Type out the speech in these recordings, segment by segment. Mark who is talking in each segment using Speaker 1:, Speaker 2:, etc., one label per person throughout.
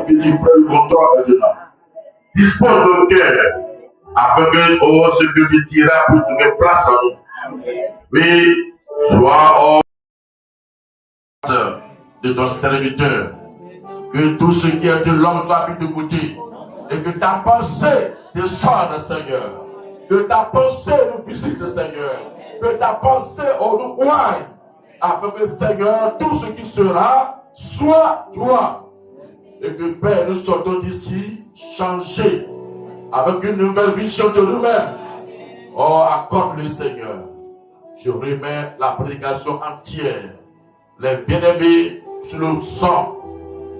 Speaker 1: que tu prennes le contrôle maintenant. Dispose nos cœurs afin que ce que tu diras pour trouver place en nous. Oui, sois de ton serviteur. Que tout ce qui est de l'homme soit mis de côté. Et que ta pensée descende, Seigneur. Que ta pensée nous visite, Seigneur. Que ta pensée nous oigne. Afin que, Seigneur, tout ce qui sera, soit toi. Et que, Père, nous sortons d'ici changés. Avec une nouvelle vision de nous-mêmes. Oh, accorde-le, Seigneur. Je remets la prédication entière. Les bien-aimés sur le sang.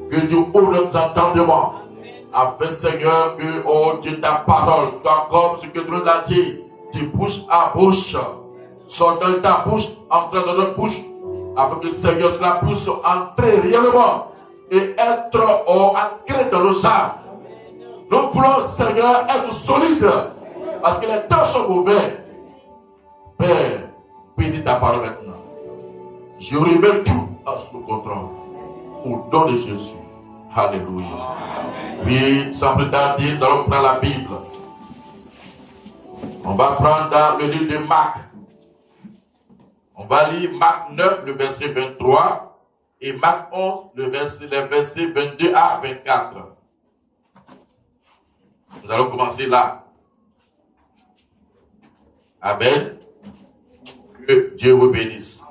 Speaker 1: Que Dieu ouvre nos entendements. Afin, Seigneur, que, oh Dieu, ta parole soit comme ce que tu nous as dit. De bouche à bouche. Sortant de ta bouche, entrant dans notre bouche. Afin que, Seigneur, cela puisse entrer réellement. Et être ancré dans nos âmes. Nous voulons, Seigneur, être solides. Parce que les temps sont mauvais. Père, bénis ta parole maintenant. Je remets tout à sous contrôle. Au nom de Jésus. Alléluia. Oui, sans plus tarder, nous allons prendre la Bible. On va prendre dans le livre de Marc. On va lire Marc 9, le verset 23. Et Marc 11, les versets 22 à 24. Nous allons commencer là. Amen. Que Dieu vous bénisse.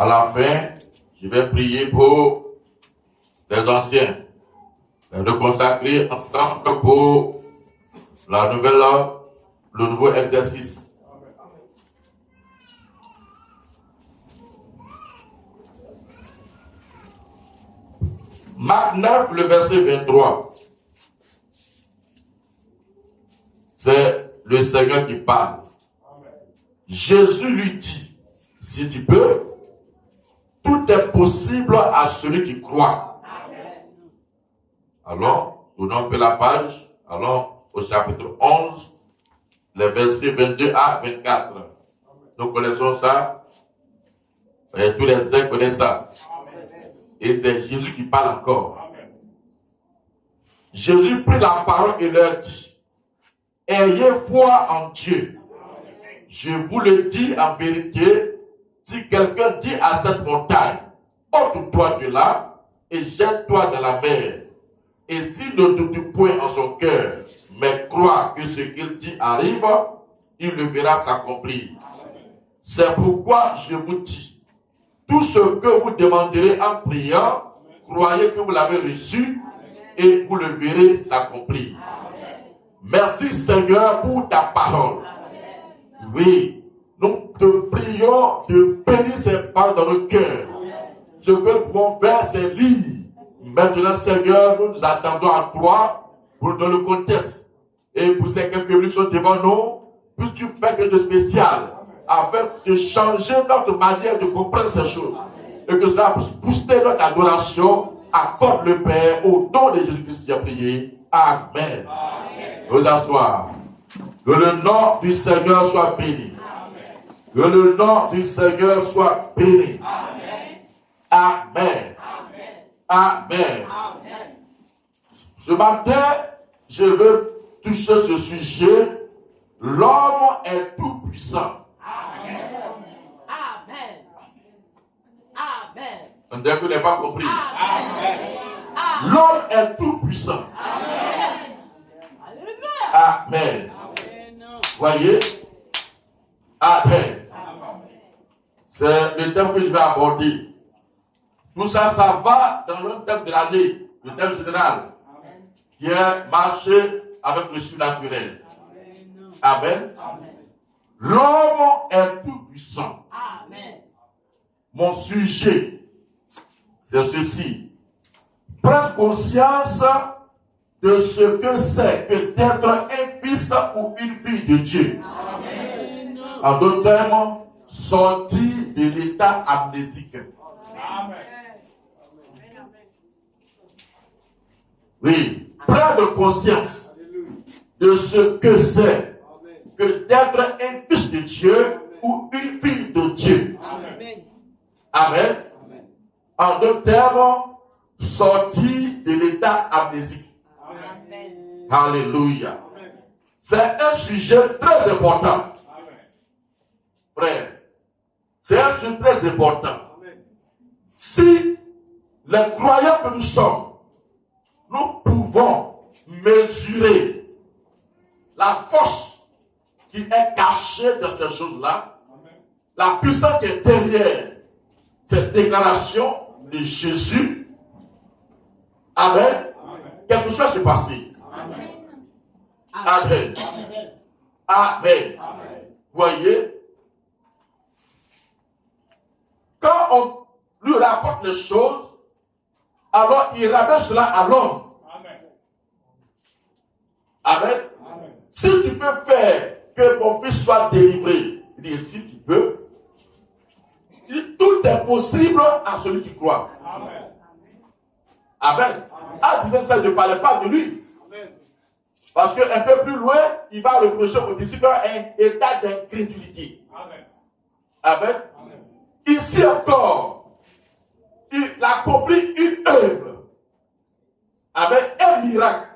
Speaker 1: À la fin, je vais prier pour les anciens. Et de consacrer ensemble pour le nouveau exercice. Marc 9, le verset 23. C'est le Seigneur qui parle. Jésus lui dit, si tu peux, tout est possible à celui qui croit. Alors, tournons un peu la page. Allons au chapitre 11, les versets 22 à 24. Nous connaissons ça. Et tous les uns connaissent ça. Et c'est Jésus qui parle encore. Jésus prit la parole et leur dit, ayez foi en Dieu. Je vous le dis en vérité, si quelqu'un dit à cette montagne, ôte-toi de là et jette-toi dans la mer. Et s'il ne doute point en son cœur, mais croit que ce qu'il dit arrive, il le verra s'accomplir. C'est pourquoi je vous dis, tout ce que vous demanderez en priant, croyez que vous l'avez reçu et vous le verrez s'accomplir. Merci Seigneur pour ta parole. Oui, nous te prions de bénir ces paroles dans nos cœurs. Ce que nous pouvons faire, c'est lire. Maintenant, Seigneur, nous nous attendons à toi pour dans le contexte. Et pour ces quelques minutes qui sont devant nous, puisses-tu faire quelque chose de spécial afin de changer notre manière de comprendre ces choses. Et que cela puisse booster notre adoration. Accorde le Père au nom de Jésus-Christ qui a prié. Amen. Vous asseoir. Que le nom du Seigneur soit béni. Que le nom du Seigneur soit béni. Amen. Amen. Ce matin, je veux toucher ce sujet. L'homme est tout puissant.
Speaker 2: Amen. Amen.
Speaker 1: On dirait que vous n'avez pas compris.
Speaker 2: Amen.
Speaker 1: L'homme est tout puissant. Amen. Voyez? Amen. C'est le thème que je vais aborder. Tout ça, ça va dans le thème de l'année, le thème général, qui est marcher avec le surnaturel. Amen. L'homme est tout puissant.
Speaker 2: Amen.
Speaker 1: Mon sujet, c'est ceci. Prends conscience de ce que c'est que d'être un fils ou une fille de Dieu.
Speaker 2: Amen.
Speaker 1: En d'autres termes, sortir de l'état amnésique.
Speaker 2: Amen.
Speaker 1: Oui, prendre conscience de ce que c'est que d'être un fils de Dieu ou une fille de Dieu.
Speaker 2: Amen.
Speaker 1: Amen. En d'autres termes, sortir de l'état amnésique.
Speaker 2: Amen.
Speaker 1: Alléluia. C'est un sujet très important. Frère, c'est un sujet très important. Si les croyants que nous sommes, nous pouvons mesurer la force qui est cachée dans ces choses-là, la puissance qui est derrière cette déclaration de Jésus. Amen. Quelque chose s'est passé. Amen. Amen. Voyez, quand on lui rapporte les choses, alors il ramène cela à l'homme. Amen. Si tu peux faire que mon fils soit délivré, il dit, si tu peux, tout est possible à celui qui croit. Amen. Amen. En disant ça, je ne parlais pas de lui. Amen. Parce qu'un peu plus loin, il va reprocher aux disciples un état d'incrédulité. Amen. Amen. Amen. Ici encore, il accomplit une œuvre avec un miracle.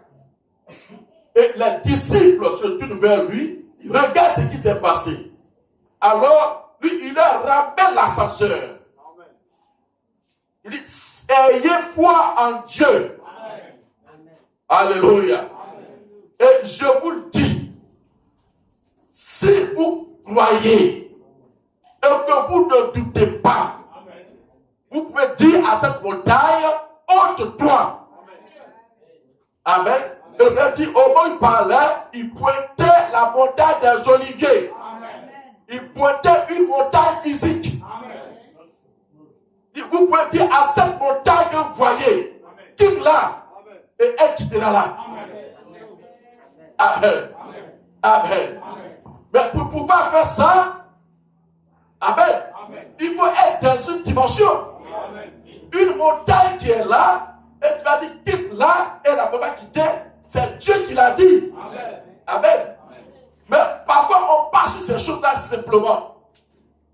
Speaker 1: Et les disciples se tournent vers lui, ils regardent ce qui s'est passé. Alors, lui, il leur ramène l'ascenseur. Il dit, ayez foi en Dieu. Amen. Alléluia. Amen. Et je vous le dis, si vous croyez et que vous ne doutez pas, amen, vous pouvez dire à cette montagne, ôte-toi. Amen. Et le dit, au moment où il parlait, il pointait la montagne des oliviers. Amen. Il pointait une montagne physique. Amen. Vous pouvez dire à cette montagne que vous voyez, quitte là, et elle quittera là. Amen. Amen. Mais pour pouvoir faire ça, amen, il faut être dans une dimension. Une montagne qui est là, et tu vas dire quitte là, et la montagne quitter, c'est Dieu qui l'a dit. Amen. Mais parfois on passe sur ces choses-là simplement.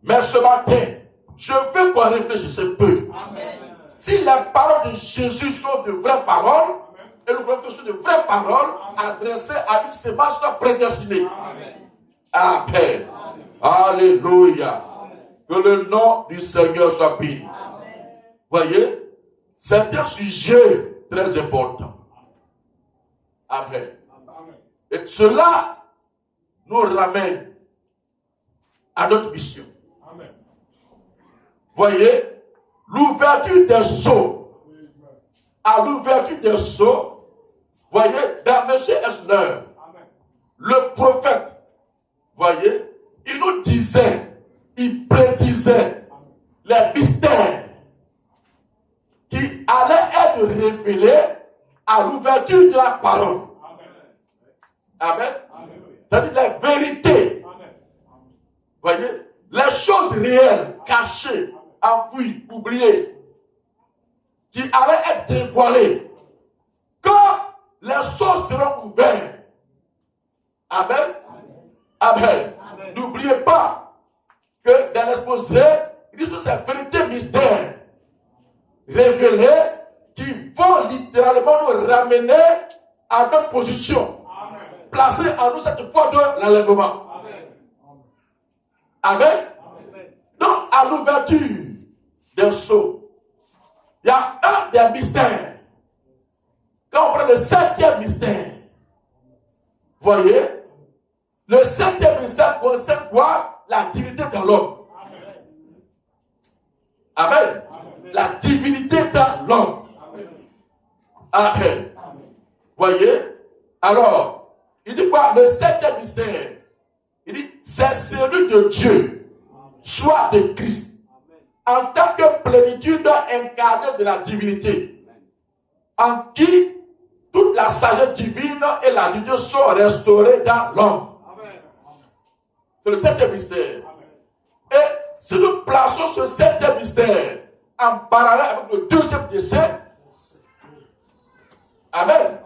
Speaker 1: Mais ce matin, je veux qu'on réfléchisse un peu. Amen. Si les paroles de Jésus sont de vraies paroles, et nous voulons que ce soit de vraies paroles adressées à une sémence prédestinée. Amen. Amen. Alléluia. Que le nom du Seigneur soit béni. Voyez, c'est un sujet très important. Amen. Et cela nous ramène à notre mission. Voyez, l'ouverture des sceaux. À l'ouverture des sceaux, voyez, dans M. Esner, le prophète, voyez, il nous disait, il prédisait les mystères qui allaient être révélés à l'ouverture de la parole. Amen. C'est-à-dire les vérités. Voyez, les choses réelles, cachées, enfouies, oubliées, qui allaient être dévoilées. Quand les choses seront ouvertes. Amen. Amen. N'oubliez pas que dans l'exposé, il dit que c'est vérité mystère révélée qui vont littéralement nous ramener à notre position. Amen. Placer en nous cette foi de l'enlèvement. Amen. Donc, à l'ouverture des sceaux, il y a un des mystères. Quand on prend le 7e mystère, voyez, le 7e mystère concerne quoi? La divinité dans l'homme. Amen. La divinité dans l'homme. Amen. Voyez, alors, il dit quoi? Le 7e mystère, il dit, c'est celui de Dieu, soit de Christ, en tant que plénitude incarnée de la divinité, en qui toute la sagesse divine et la divinité sont restaurées dans l'homme. C'est le 7e mystère. Et si nous plaçons ce 7e mystère en parallèle avec le 2e décès, amen.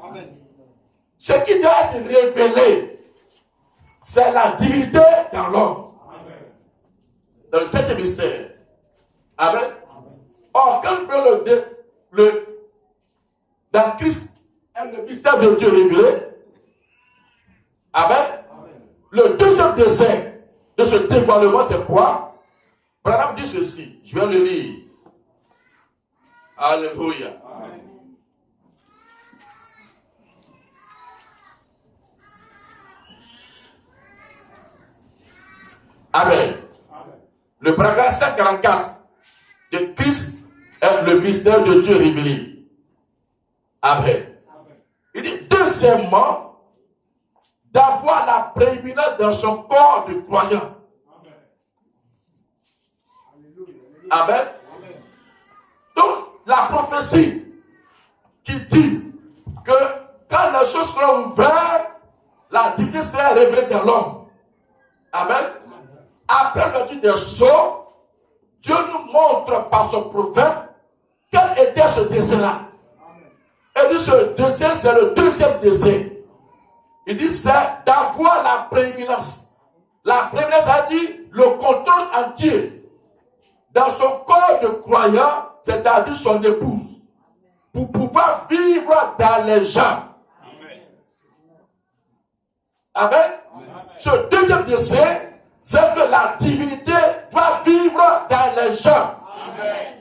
Speaker 1: Ce qui doit être révélé, c'est la divinité dans l'homme. Dans le 7e mystère. Amen. Or, quand dans Christ est le mystère de Dieu révélé, Amen. Le deuxième dessein de ce dévoilement, c'est quoi? Branham dit ceci, je vais le lire. Alléluia. Amen. Le paragraphe 144 de Christ est le mystère de Dieu révélé. Amen. Il dit deuxièmement, d'avoir la prééminence dans son corps de croyant. Amen. Donc, la prophétie qui dit que quand les choses seront ouvertes, la divinité sera révélée dans l'homme. Amen. Après le dit des sceaux, Dieu nous montre par son prophète quel était ce dessein-là. Et dit ce dessein, c'est le deuxième dessein. Il dit c'est d'avoir la prééminence. La prééminence a dit le contrôle entier dans son corps de croyant, c'est-à-dire son épouse, pour pouvoir vivre dans les gens. Amen. Ce deuxième dessein, c'est que la divinité doit vivre dans les gens. Amen.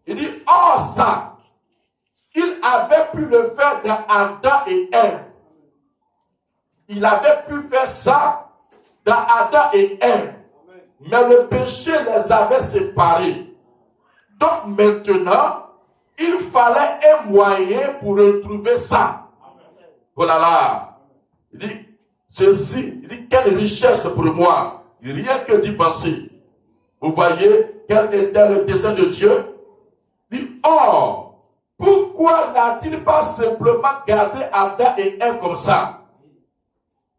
Speaker 1: Il dit, oh ça, il avait pu le faire dans Adam et Ève. Il avait pu faire ça dans Adam et Ève. Mais le péché les avait séparés. Donc maintenant, il fallait un moyen pour retrouver ça. Voilà là. Il dit, ceci, il dit, quelle richesse pour moi. Il dit, rien que d'y penser. Vous voyez quel était le dessein de Dieu? Il dit, or, pourquoi n'a-t-il pas simplement gardé Adam et Ève comme ça?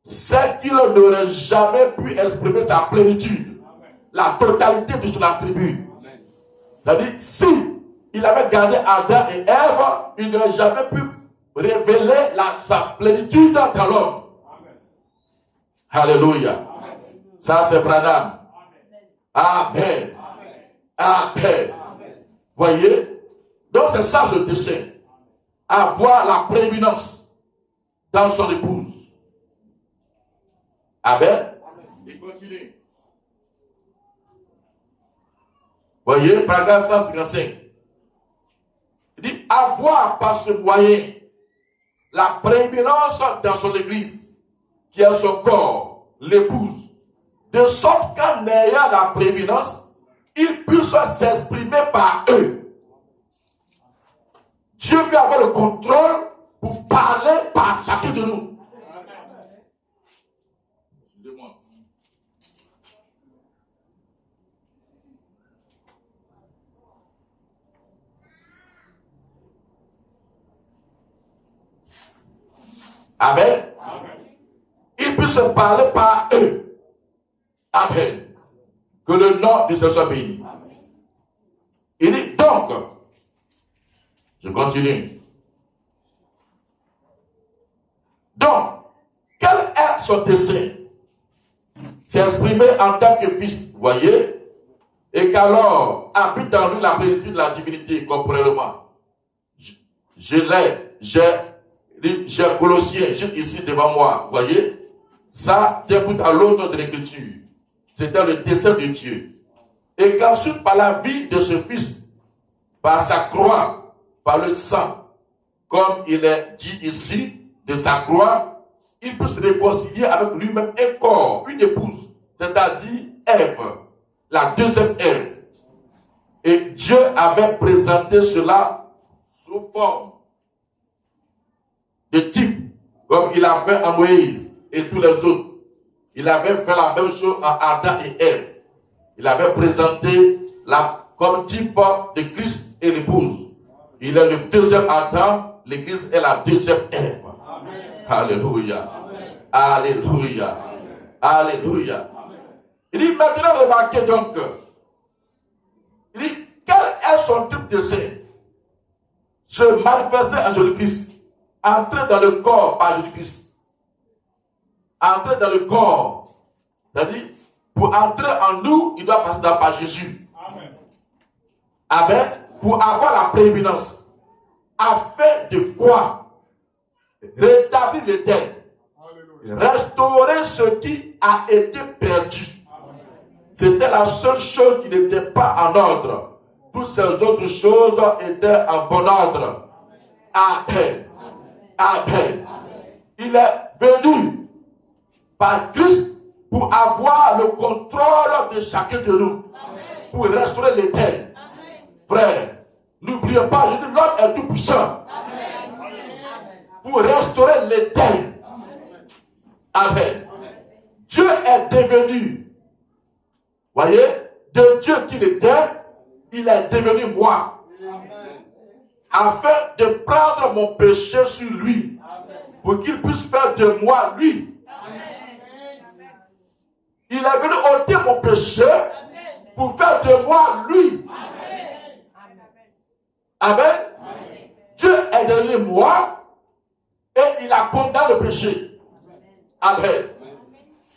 Speaker 1: C'est qu'il n'aurait jamais pu exprimer sa plénitude, la totalité de son attribut. C'est-à-dire, si il avait gardé Adam et Ève, il n'aurait jamais pu révéler sa plénitude dans l'homme. Alléluia. Ça, c'est Branham. Amen. Amen. Voyez? Donc, c'est ça ce dessein. Avoir la prééminence dans son épouse. Amen. Il continue. Voyez, paragraphe 155. Il dit avoir par ce moyen la prééminence dans son église, qui est son corps, l'épouse, de sorte qu'en ayant la prééminence, ils puissent s'exprimer par eux. Dieu veut avoir le contrôle pour parler par chacun de nous. Amen. Ils puissent parler par eux. Amen. Que le nom de ce soit béni. Il dit donc, je continue. Donc, quel est son dessein? S'exprimer en tant que fils, voyez, et qu'alors habite en lui la plénitude de la divinité corporellement. J'ai Colossiens juste ici devant moi, voyez, ça d'un bout à l'autre de l'écriture. C'était le dessein de Dieu. Et qu'ensuite, par la vie de ce fils, par sa croix, par le sang, comme il est dit ici, de sa croix, il peut se réconcilier avec lui-même un corps, une épouse, c'est-à-dire Ève, la deuxième Ève. Et Dieu avait présenté cela sous forme de type, comme il a fait en Moïse et tous les autres. Il avait fait la même chose en Adam et Ève. Il avait présenté comme type de Christ et l'épouse. Il est le deuxième Adam, l'église est la deuxième Ève. Alléluia. Alléluia. Alléluia. Il dit maintenant, remarquez donc, il dit, quel est son type de dessein? Se manifester en Jésus-Christ. Entrer dans le corps par Jésus-Christ. Entrer dans le corps. C'est-à-dire, pour entrer en nous, il doit passer par Jésus. Amen. Amen. Pour avoir la prééminence. Afin de quoi? Rétablir l'éternel. Restaurer ce qui a été perdu. C'était la seule chose qui n'était pas en ordre. Toutes ces autres choses étaient en bon ordre. Amen. Amen. Il est venu par Christ pour avoir le contrôle de chacun de nous. Pour restaurer l'éternel. Frère, n'oubliez pas, je dis l'homme est tout puissant. Pour restaurer l'éternel. Amen. Dieu est devenu, voyez, de Dieu qu'il était, il est devenu moi. Afin de prendre mon péché sur lui. Pour qu'il puisse faire de moi lui. Il est venu ôter mon péché pour faire de moi lui. Amen. Dieu est devenu moi et il a condamné le péché. Amen.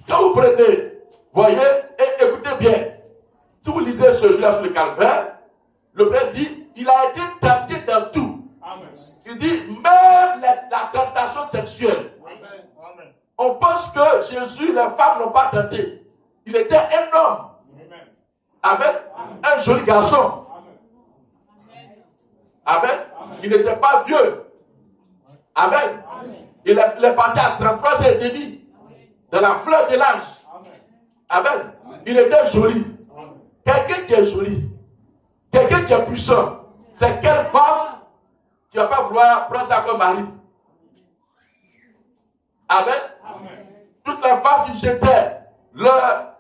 Speaker 1: Quand vous prenez, voyez, et écoutez bien, si vous lisez ce jour-là sur le calvaire, le Père dit, il a été tenté dans tout. Amen. Il dit, même la tentation sexuelle. Amen. On pense que Jésus, les femmes n'ont pas tenté. Il était un homme. Amen. Un joli garçon. Amen. Il n'était pas vieux. Amen. Il est parti à 33 ans et demi. Dans la fleur de l'âge. Amen. Il était joli. Quelqu'un qui est joli. Quelqu'un qui est puissant. C'est quelle femme qui ne va pas vouloir prendre ça comme mari? Amen. Toutes les femmes qui jetaient leur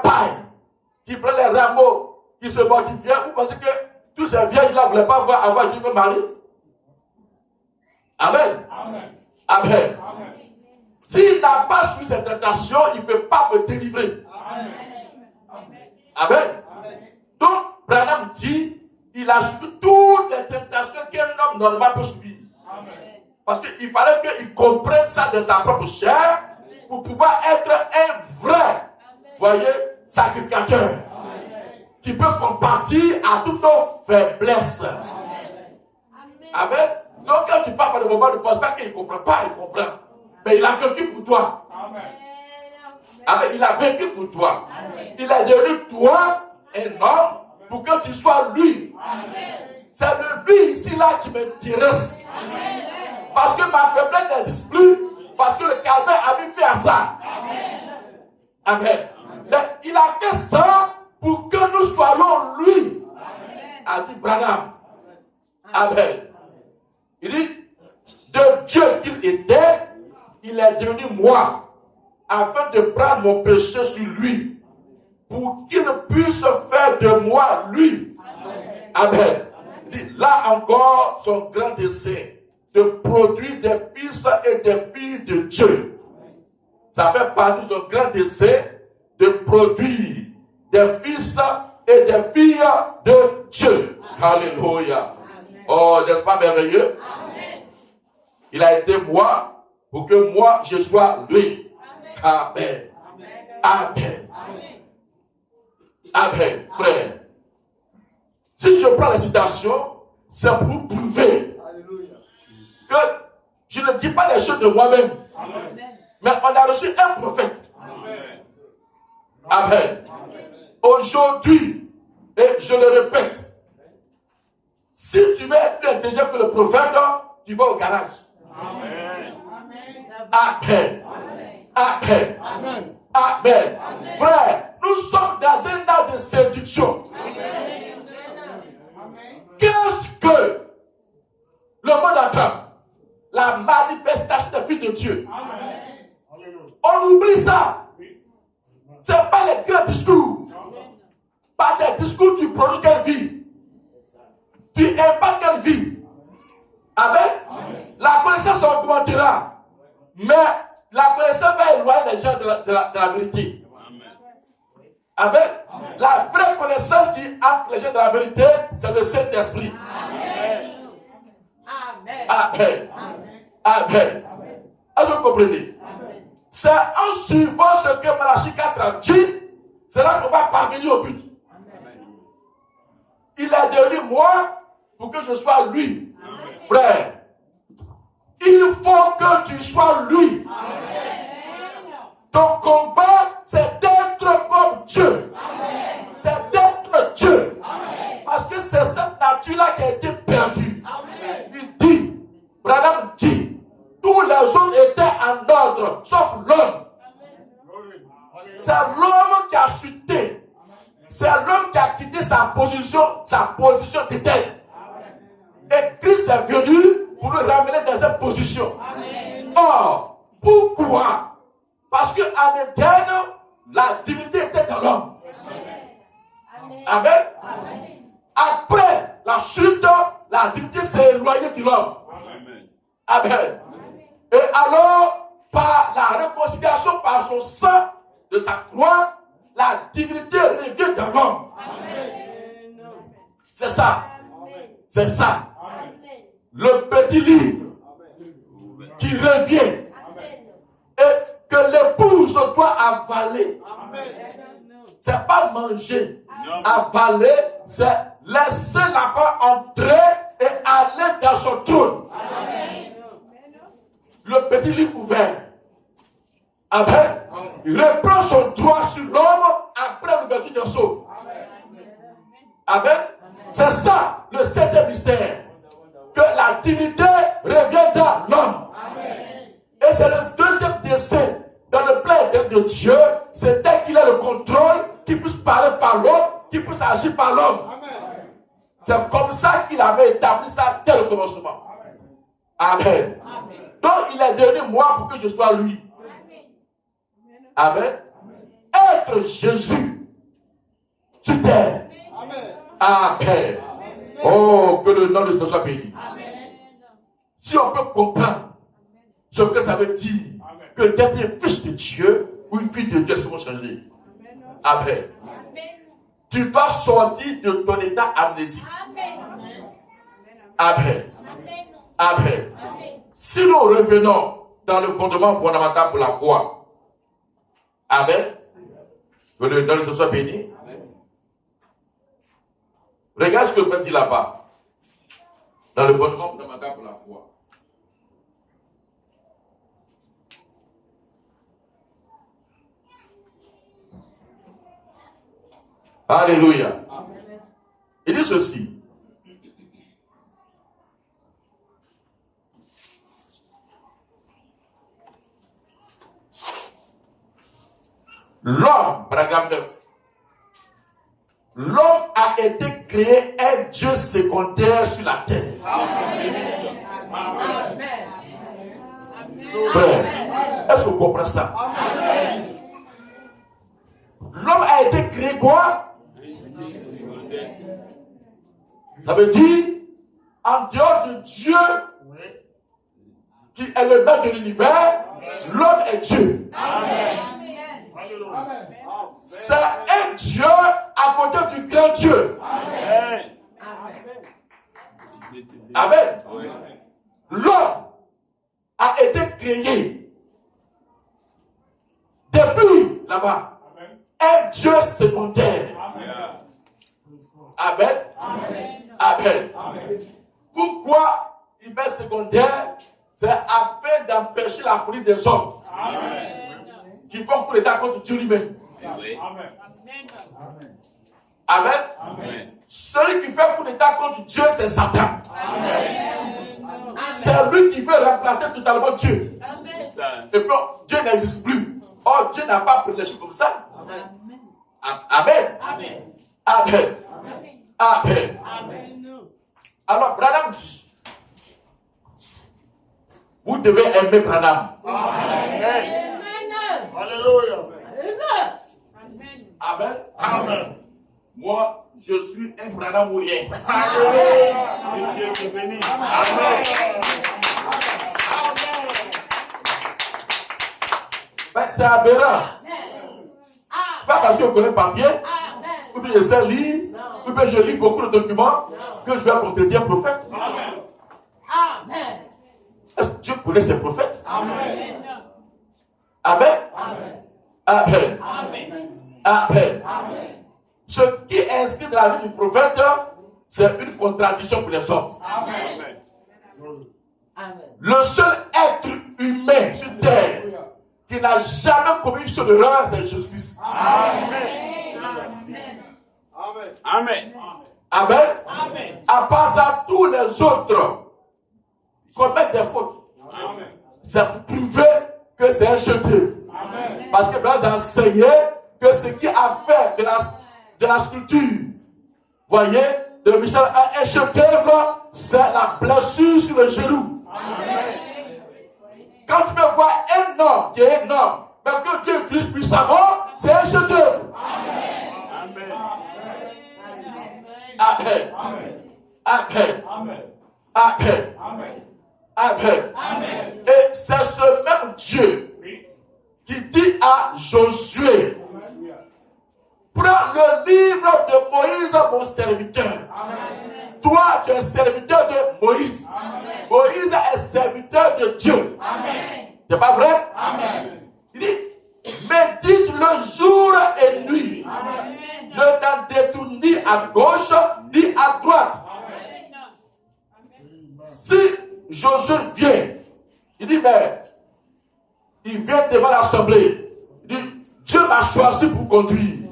Speaker 1: paille, qui prenaient les rameaux, qui se mortifiaient, vous pensez que tous ces vierges-là ne voulaient pas avoir Dieu comme mari? Amen. Amen. Amen. Amen. S'il n'a pas suivi cette tentation, il ne peut pas me délivrer. Amen. Amen. Amen. Donc, Branham dit, il a suivi toutes les tentations qu'un homme normal peut subir. Amen. Parce qu'il fallait qu'il comprenne ça de sa propre chair pour pouvoir être un vrai, voyez, sacrificateur. Qui peut compatir à toutes nos faiblesses. Amen. Amen. Donc, quand tu parles de moment, ne pense pas qu'il ne comprend pas, il comprend. Mais il a vécu pour toi. Amen. Amen. Il a vécu pour toi. Amen. Il a devenu toi un homme pour que tu sois lui. Amen. C'est le but ici là qui m'intéresse. Amen. Parce que ma faiblesse n'existe plus. Parce que le calvaire a mis fin à ça. Amen. Amen. Il a fait ça pour que nous soyons lui. Amen. A dit Branham. Amen. Il dit, de Dieu qu'il était, il est devenu moi, afin de prendre mon péché sur lui, pour qu'il puisse faire de moi lui. Amen. Amen. Il dit, là encore, son grand dessein, de produire des fils et des filles de Dieu. Ça fait partie de son grand dessein, de produire des fils et des filles de Dieu. Alléluia. Oh, n'est-ce pas merveilleux? Amen. Il a été moi pour que moi je sois lui. Amen. Amen. Amen. Amen. Frère. Si je prends la citation, c'est pour vous prouver que je ne dis pas les choses de moi-même. Mais on a reçu un prophète. Amen. Amen. Aujourd'hui, et je le répète, si tu veux être plus intelligent que le prophète, tu vas au garage. Amen. Amen. Amen. Amen. Amen. Frère, nous sommes dans un âge de séduction. Qu'est-ce que le monde attend? La manifestation de la vie de Dieu. Amen. On oublie ça. Ce n'est pas les grands discours. Pas des discours qui produisent quelle vie. Qui impactent quelle vie. Amen. Amen. La connaissance augmentera. Mais la connaissance va éloigner les gens de la vérité. Amen. Amen. La vraie connaissance qui entre les gens de la vérité, c'est le Saint-Esprit. Amen. Amen. Amen. Amen. Est-ce que vous comprenez? Amen. C'est en suivant ce que Malachie 4 a dit, c'est là qu'on va parvenir au but. Amen. moi pour que je sois lui. Frère, il faut que tu sois lui. Ton combat, c'est d'être comme Dieu. C'est d'être Dieu. Parce que c'est cette nature-là qui a été perdue. Il dit, Branham dit, tous les autres étaient en ordre, sauf l'homme. C'est l'homme qui a chuté. C'est l'homme qui a quitté sa position d'éternel. Et Christ est venu pour le ramener dans cette position. Or, pourquoi? Parce qu'en éternel, la divinité était dans l'homme. Amen. Après la chute, la divinité s'est éloignée de l'homme. Amen. Et alors, par la réconciliation, par son sang de sa croix, la divinité revient dans l'homme. C'est ça. C'est ça. Le petit livre qui revient et que l'épouse doit avaler. C'est pas manger. Avaler, c'est laisser la part entrer et aller dans son trône. Le petit livre ouvert. Amen. Il reprend son droit sur l'homme après l'ouverture de sceau. Amen. C'est ça le septième mystère. Que la divinité revient dans l'homme. Et c'est le deuxième dessein dans le plan de Dieu. C'est dès qu'il a le contrôle, qu'il puisse parler par l'homme, qu'il puisse agir par l'homme. C'est comme ça qu'il avait établi ça dès le commencement. Amen. Donc il est devenu moi pour que je sois lui. Amen. Être Jésus sur terre. Amen. Oh, que le nom de Jésus soit béni. Si on peut comprendre ce que ça veut dire que d'être un fils de Dieu ou une fille de Dieu seront changés. Amen. Tu dois sortir de ton état amnésique. Amen. Amen. Si nous revenons dans le fondement fondamental pour la foi, amen, que le nom de Jésus soit béni. Regarde ce que le Père dit là-bas, dans le fondement fondamental pour la foi. Alléluia. Il dit ceci. L'homme, paragraphe 9. L'homme a été créé un Dieu secondaire sur la terre. Amen. Frère, est-ce que vous comprenez ça? Amen. L'homme a été créé quoi? Ça veut dire, en dehors de Dieu, qui est le maître de l'univers, l'homme est Dieu. Amen. C'est un Dieu à côté du grand Dieu. Amen. Amen. L'homme a été créé depuis là-bas. Un Dieu secondaire. Amen. Amen. Pourquoi il met secondaire? C'est afin d'empêcher la folie des hommes. Qui font coup d'état contre Dieu lui-même. Amen. Amen. Amen. Celui qui fait coup d'état contre Dieu, c'est Satan. Amen. C'est lui qui veut remplacer totalement Dieu. Amen. Et puis, Dieu n'existe plus. Oh, Dieu n'a pas privilégié comme ça. Amen. Amen. Amen. Amen. Amen. Amen. Alors, Branham dit, vous devez aimer Branham. Amen. Alléluia. Amen. Amen. Moi, je suis un Branham ou rien. Amen. Ben, c'est aberrant. C'est pas parce que je connais le papier, ou bien je sais lire, ou bien je lis beaucoup de documents, que je vais contredire un prophète. Amen. Est-ce que Dieu connaît ses prophètes? Amen. Amen. Amen. Amen. Amen. Ce qui est inscrit dans la vie du prophète, c'est une contradiction pour les hommes.
Speaker 2: Amen.
Speaker 1: Le seul être humain sur terre qui n'a jamais commis une seule erreur, c'est Jésus-Christ.
Speaker 2: Amen. Amen.
Speaker 1: Amen.
Speaker 2: Amen.
Speaker 1: À part ça, tous les autres commettent des fautes.
Speaker 2: Amen.
Speaker 1: C'est pour prouver que c'est un chef-d'œuvre.
Speaker 2: Amen.
Speaker 1: Parce que Blaise a enseigné que ce qui a fait de la sculpture, voyez, de Michel un chef-d'œuvre, c'est la blessure sur le genou.
Speaker 2: Amen.
Speaker 1: Quand tu me vois un homme qui est un homme, mais que Dieu utilise puissamment, c'est un chef-d'œuvre.
Speaker 2: Amen.
Speaker 1: Amen.
Speaker 2: Amen.
Speaker 1: Amen.
Speaker 2: Amen.
Speaker 1: Amen.
Speaker 2: Amen.
Speaker 1: Amen.
Speaker 2: Amen.
Speaker 1: Et c'est ce même Dieu
Speaker 2: Oui.
Speaker 1: qui dit à Josué,
Speaker 2: Alléluia.
Speaker 1: prends le livre de Moïse, mon serviteur.
Speaker 2: Amen.
Speaker 1: Toi, tu es serviteur de Moïse.
Speaker 2: Amen.
Speaker 1: Moïse est serviteur de Dieu.
Speaker 2: Amen.
Speaker 1: C'est pas vrai?
Speaker 2: Amen.
Speaker 1: Il dit, médite le jour et nuit.
Speaker 2: Amen.
Speaker 1: Ne t'en détourne ni à gauche, ni à droite. Si Josué vient, il dit, mais il vient devant l'assemblée. Il dit, Dieu m'a choisi pour conduire.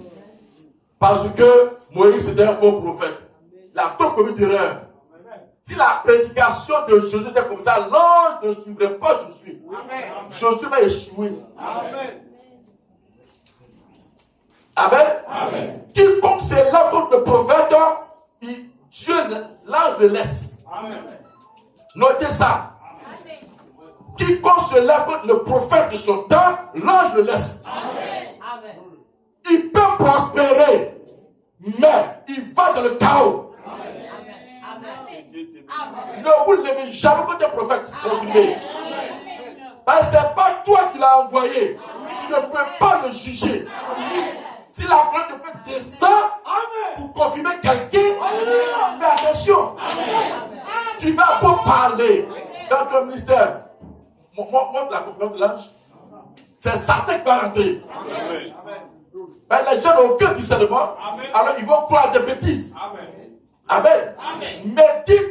Speaker 1: Parce que Moïse était un faux prophète. Il a trop commis d'erreur. Si la prédication de Josué était comme ça, l'ange ne suivrait pas Josué. Josué va échouer.
Speaker 2: Amen.
Speaker 1: Amen.
Speaker 2: Amen.
Speaker 1: Quiconque c'est là contre le prophète, Dieu, l'ange le laisse.
Speaker 2: Amen.
Speaker 1: Notez ça. Quiconque se lève contre le prophète de son temps, l'ange le laisse.
Speaker 2: Amen.
Speaker 1: Il peut prospérer, mais il va dans le chaos. Ne vous levez jamais contre un prophète. Continuez. Parce que ce n'est pas toi qui l'as envoyé. Tu ne peux pas le juger. Si la gloire de Dieu descend pour confirmer quelqu'un, fais attention. Tu vas pas parler dans ton ministère. Montre la conférence de l'ange. C'est Satan qui va rentrer.
Speaker 2: Amen.
Speaker 1: Ben, les gens n'ont aucun discernement. Alors ils vont croire des bêtises.
Speaker 2: Amen.
Speaker 1: Amen.
Speaker 2: Amen.
Speaker 1: Médite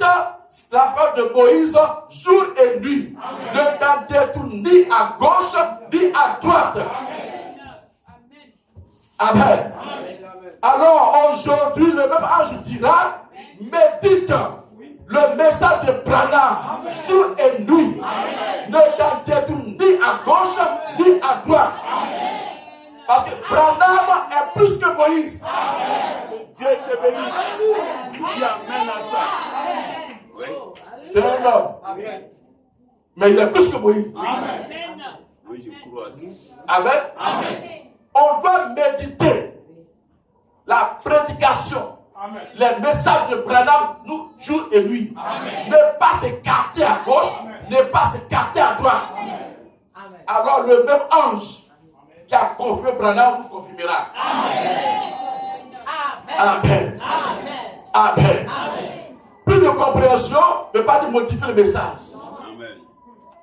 Speaker 1: la parole de Moïse jour et nuit. Ne t'en détourne ni à gauche ni à droite. Amen. Alors aujourd'hui, le même ange dira, médite le message de Branham jour et nuit. Ne t'en détourne ni à gauche ni à droite. Parce que Branham est plus que Moïse.
Speaker 2: Dieu te bénisse. Qui amène à ça. Oui.
Speaker 1: C'est un homme. Mais il est plus que Moïse.
Speaker 2: Amen. Oui, je crois aussi.
Speaker 1: Amen.
Speaker 2: Amen.
Speaker 1: On doit méditer la prédication,
Speaker 2: Amen.
Speaker 1: les messages de Branham, nous, jour et nuit.
Speaker 2: Amen.
Speaker 1: Ne pas s'écarter à gauche, ne pas s'écarter à droite. Alors le même ange qui a confirmé Branham vous confirmera. Amen. Amen. Plus de compréhension, mais pas de modifier le message.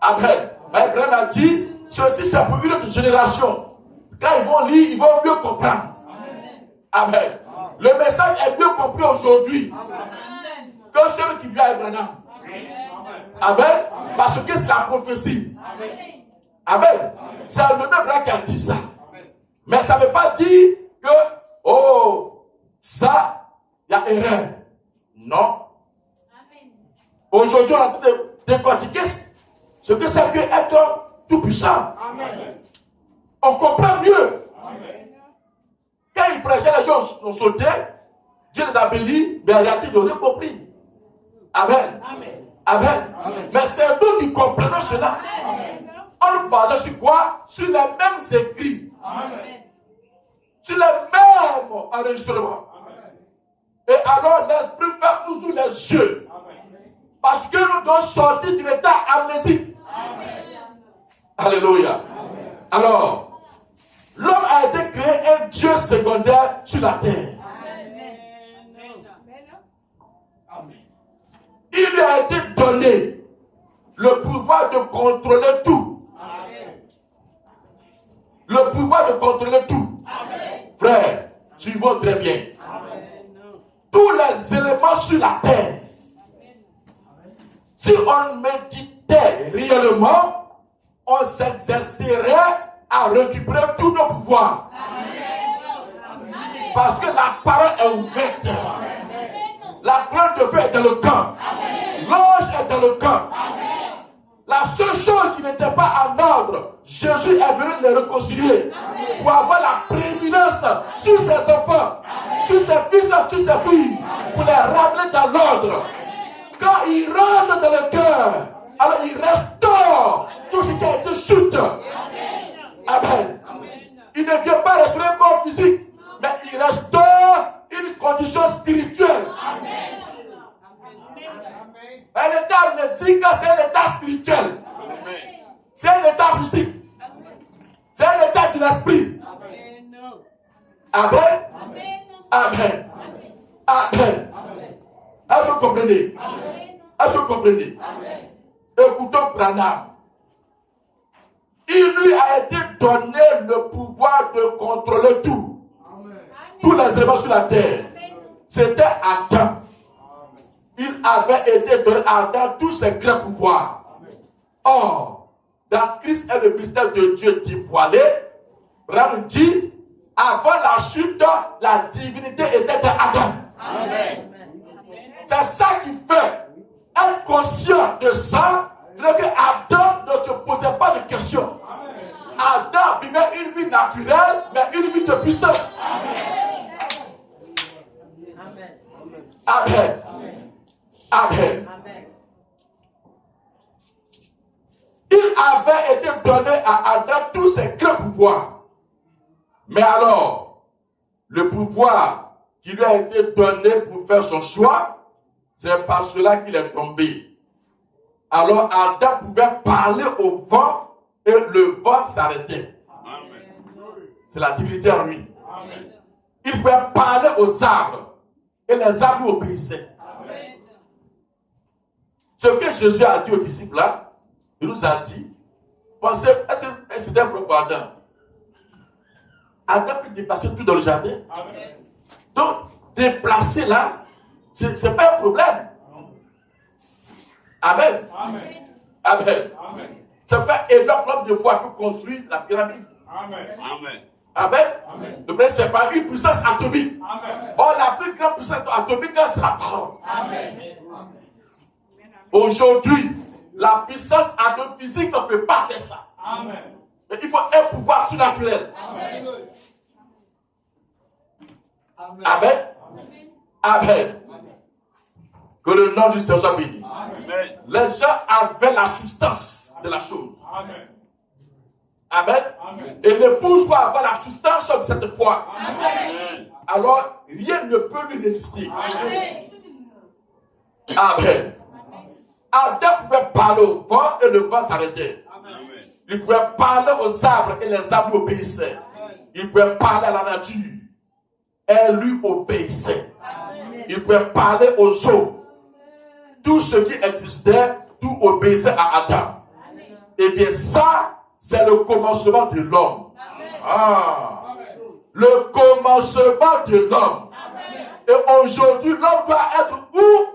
Speaker 2: Amen.
Speaker 1: Amen. Branham a dit, ceci c'est pour une autre génération. Quand ils vont lire, ils vont mieux comprendre. Amen. Le message est mieux compris aujourd'hui que celui qui vient à Branham. Amen. Parce que c'est la prophétie. Amen. C'est le même Branham qui a dit ça. Mais ça ne veut pas dire que, oh, ça, il y a erreur. Non. Aujourd'hui, on est en train de décortiquer ce que c'est que être tout puissant. On comprend mieux. Quand il prêchait, les gens ont sauté. Dieu les a bénis, mais en réalité, ils n'ont rien compris. Amen. Amen. Mais c'est nous qui comprenons cela. On nous base sur quoi? Sur les mêmes écrits. Sur les mêmes enregistrements. Et alors, l'Esprit fait nous ouvrir les yeux. Parce que nous devons sortir de l'état amnésique. Alléluia. Alors, l'homme a été créé un Dieu secondaire sur la terre. Il lui a été donné le pouvoir de contrôler tout. Le pouvoir de contrôler tout. Frère, tu vas très bien. tous les éléments sur la terre. Si on méditait réellement, on s'exercerait à récupérer tous nos pouvoirs. Parce que la parole est ouverte. La gloire de Dieu est dans le camp. L'ange est dans le camp. La seule chose qui n'était pas en ordre, Jésus est venu les réconcilier pour avoir la prééminence sur ses enfants, sur ses fils, sur ses filles, pour les ramener dans l'ordre. Quand il rentre dans le cœur, alors il restaure tout ce qui a été chute. Amen. Il ne vient pas restaurer un corps physique, mais il restaure une condition spirituelle. Un état physique, c'est un état spirituel. C'est un état physique. C'est un état de l'esprit. Amen. Amen. Amen. Est-ce que vous comprenez? Est-ce que vous comprenez? Écoutons Branham. Il lui a été donné le pouvoir de contrôler tout. Tous les éléments sur la terre. C'était Adam. Il avait été donné à Adam tous ses grands pouvoirs. Or, dans Christ et le mystère de Dieu dévoilé, Branham dit, avant la chute, la divinité était dans Adam. Amen. C'est ça qui fait être conscient de ça, c'est que Adam ne se posait pas de questions. Adam vivait une vie naturelle, mais une vie de puissance. Amen. Amen. Amen. Amen. Il avait été donné à Adam tous ses grands pouvoirs. Mais alors, le pouvoir qui lui a été donné pour faire son choix, c'est par cela qu'il est tombé. Alors Adam pouvait parler au vent et le vent s'arrêtait. C'est la divinité en lui. Amen. Il pouvait parler aux arbres et les arbres lui obéissaient. Amen. Ce que Jésus a dit aux disciples là, il nous a dit, pensez, est-ce que c'était un propos Adam? Adam peut déplacer tout dans le jardin. Amen. Donc, déplacer là, ce n'est pas un problème. Amen. Amen. Amen. Amen. Ça fait énormément de fois pour construire la pyramide. Amen. Amen. Amen. Amen. Le problème, ce n'est pas une puissance atomique. Amen. Or, la plus grande puissance atomique, c'est la parole. Amen. Aujourd'hui, la puissance atomique ne peut pas faire ça. Amen. Mais il faut un pouvoir surnaturel. Amen. Amen. Amen. Amen. Que le nom du Seigneur soit béni. Amen. Les gens avaient la substance de la chose. Amen. Amen. Amen. Et l'épouse doit avoir la substance de cette foi. Amen. Alors, rien ne peut lui résister. Amen. Amen. Adam pouvait parler au vent et le vent s'arrêtait. Amen. Il pouvait parler aux arbres et les arbres obéissaient. Amen. Il pouvait parler à la nature. Elle lui obéissait. Amen. Il pouvait parler aux eaux. Tout ce qui existait, tout obéissait à Adam. Amen. Et bien ça, c'est le commencement de l'homme. Ah. Le commencement de l'homme. Et aujourd'hui, l'homme doit être où?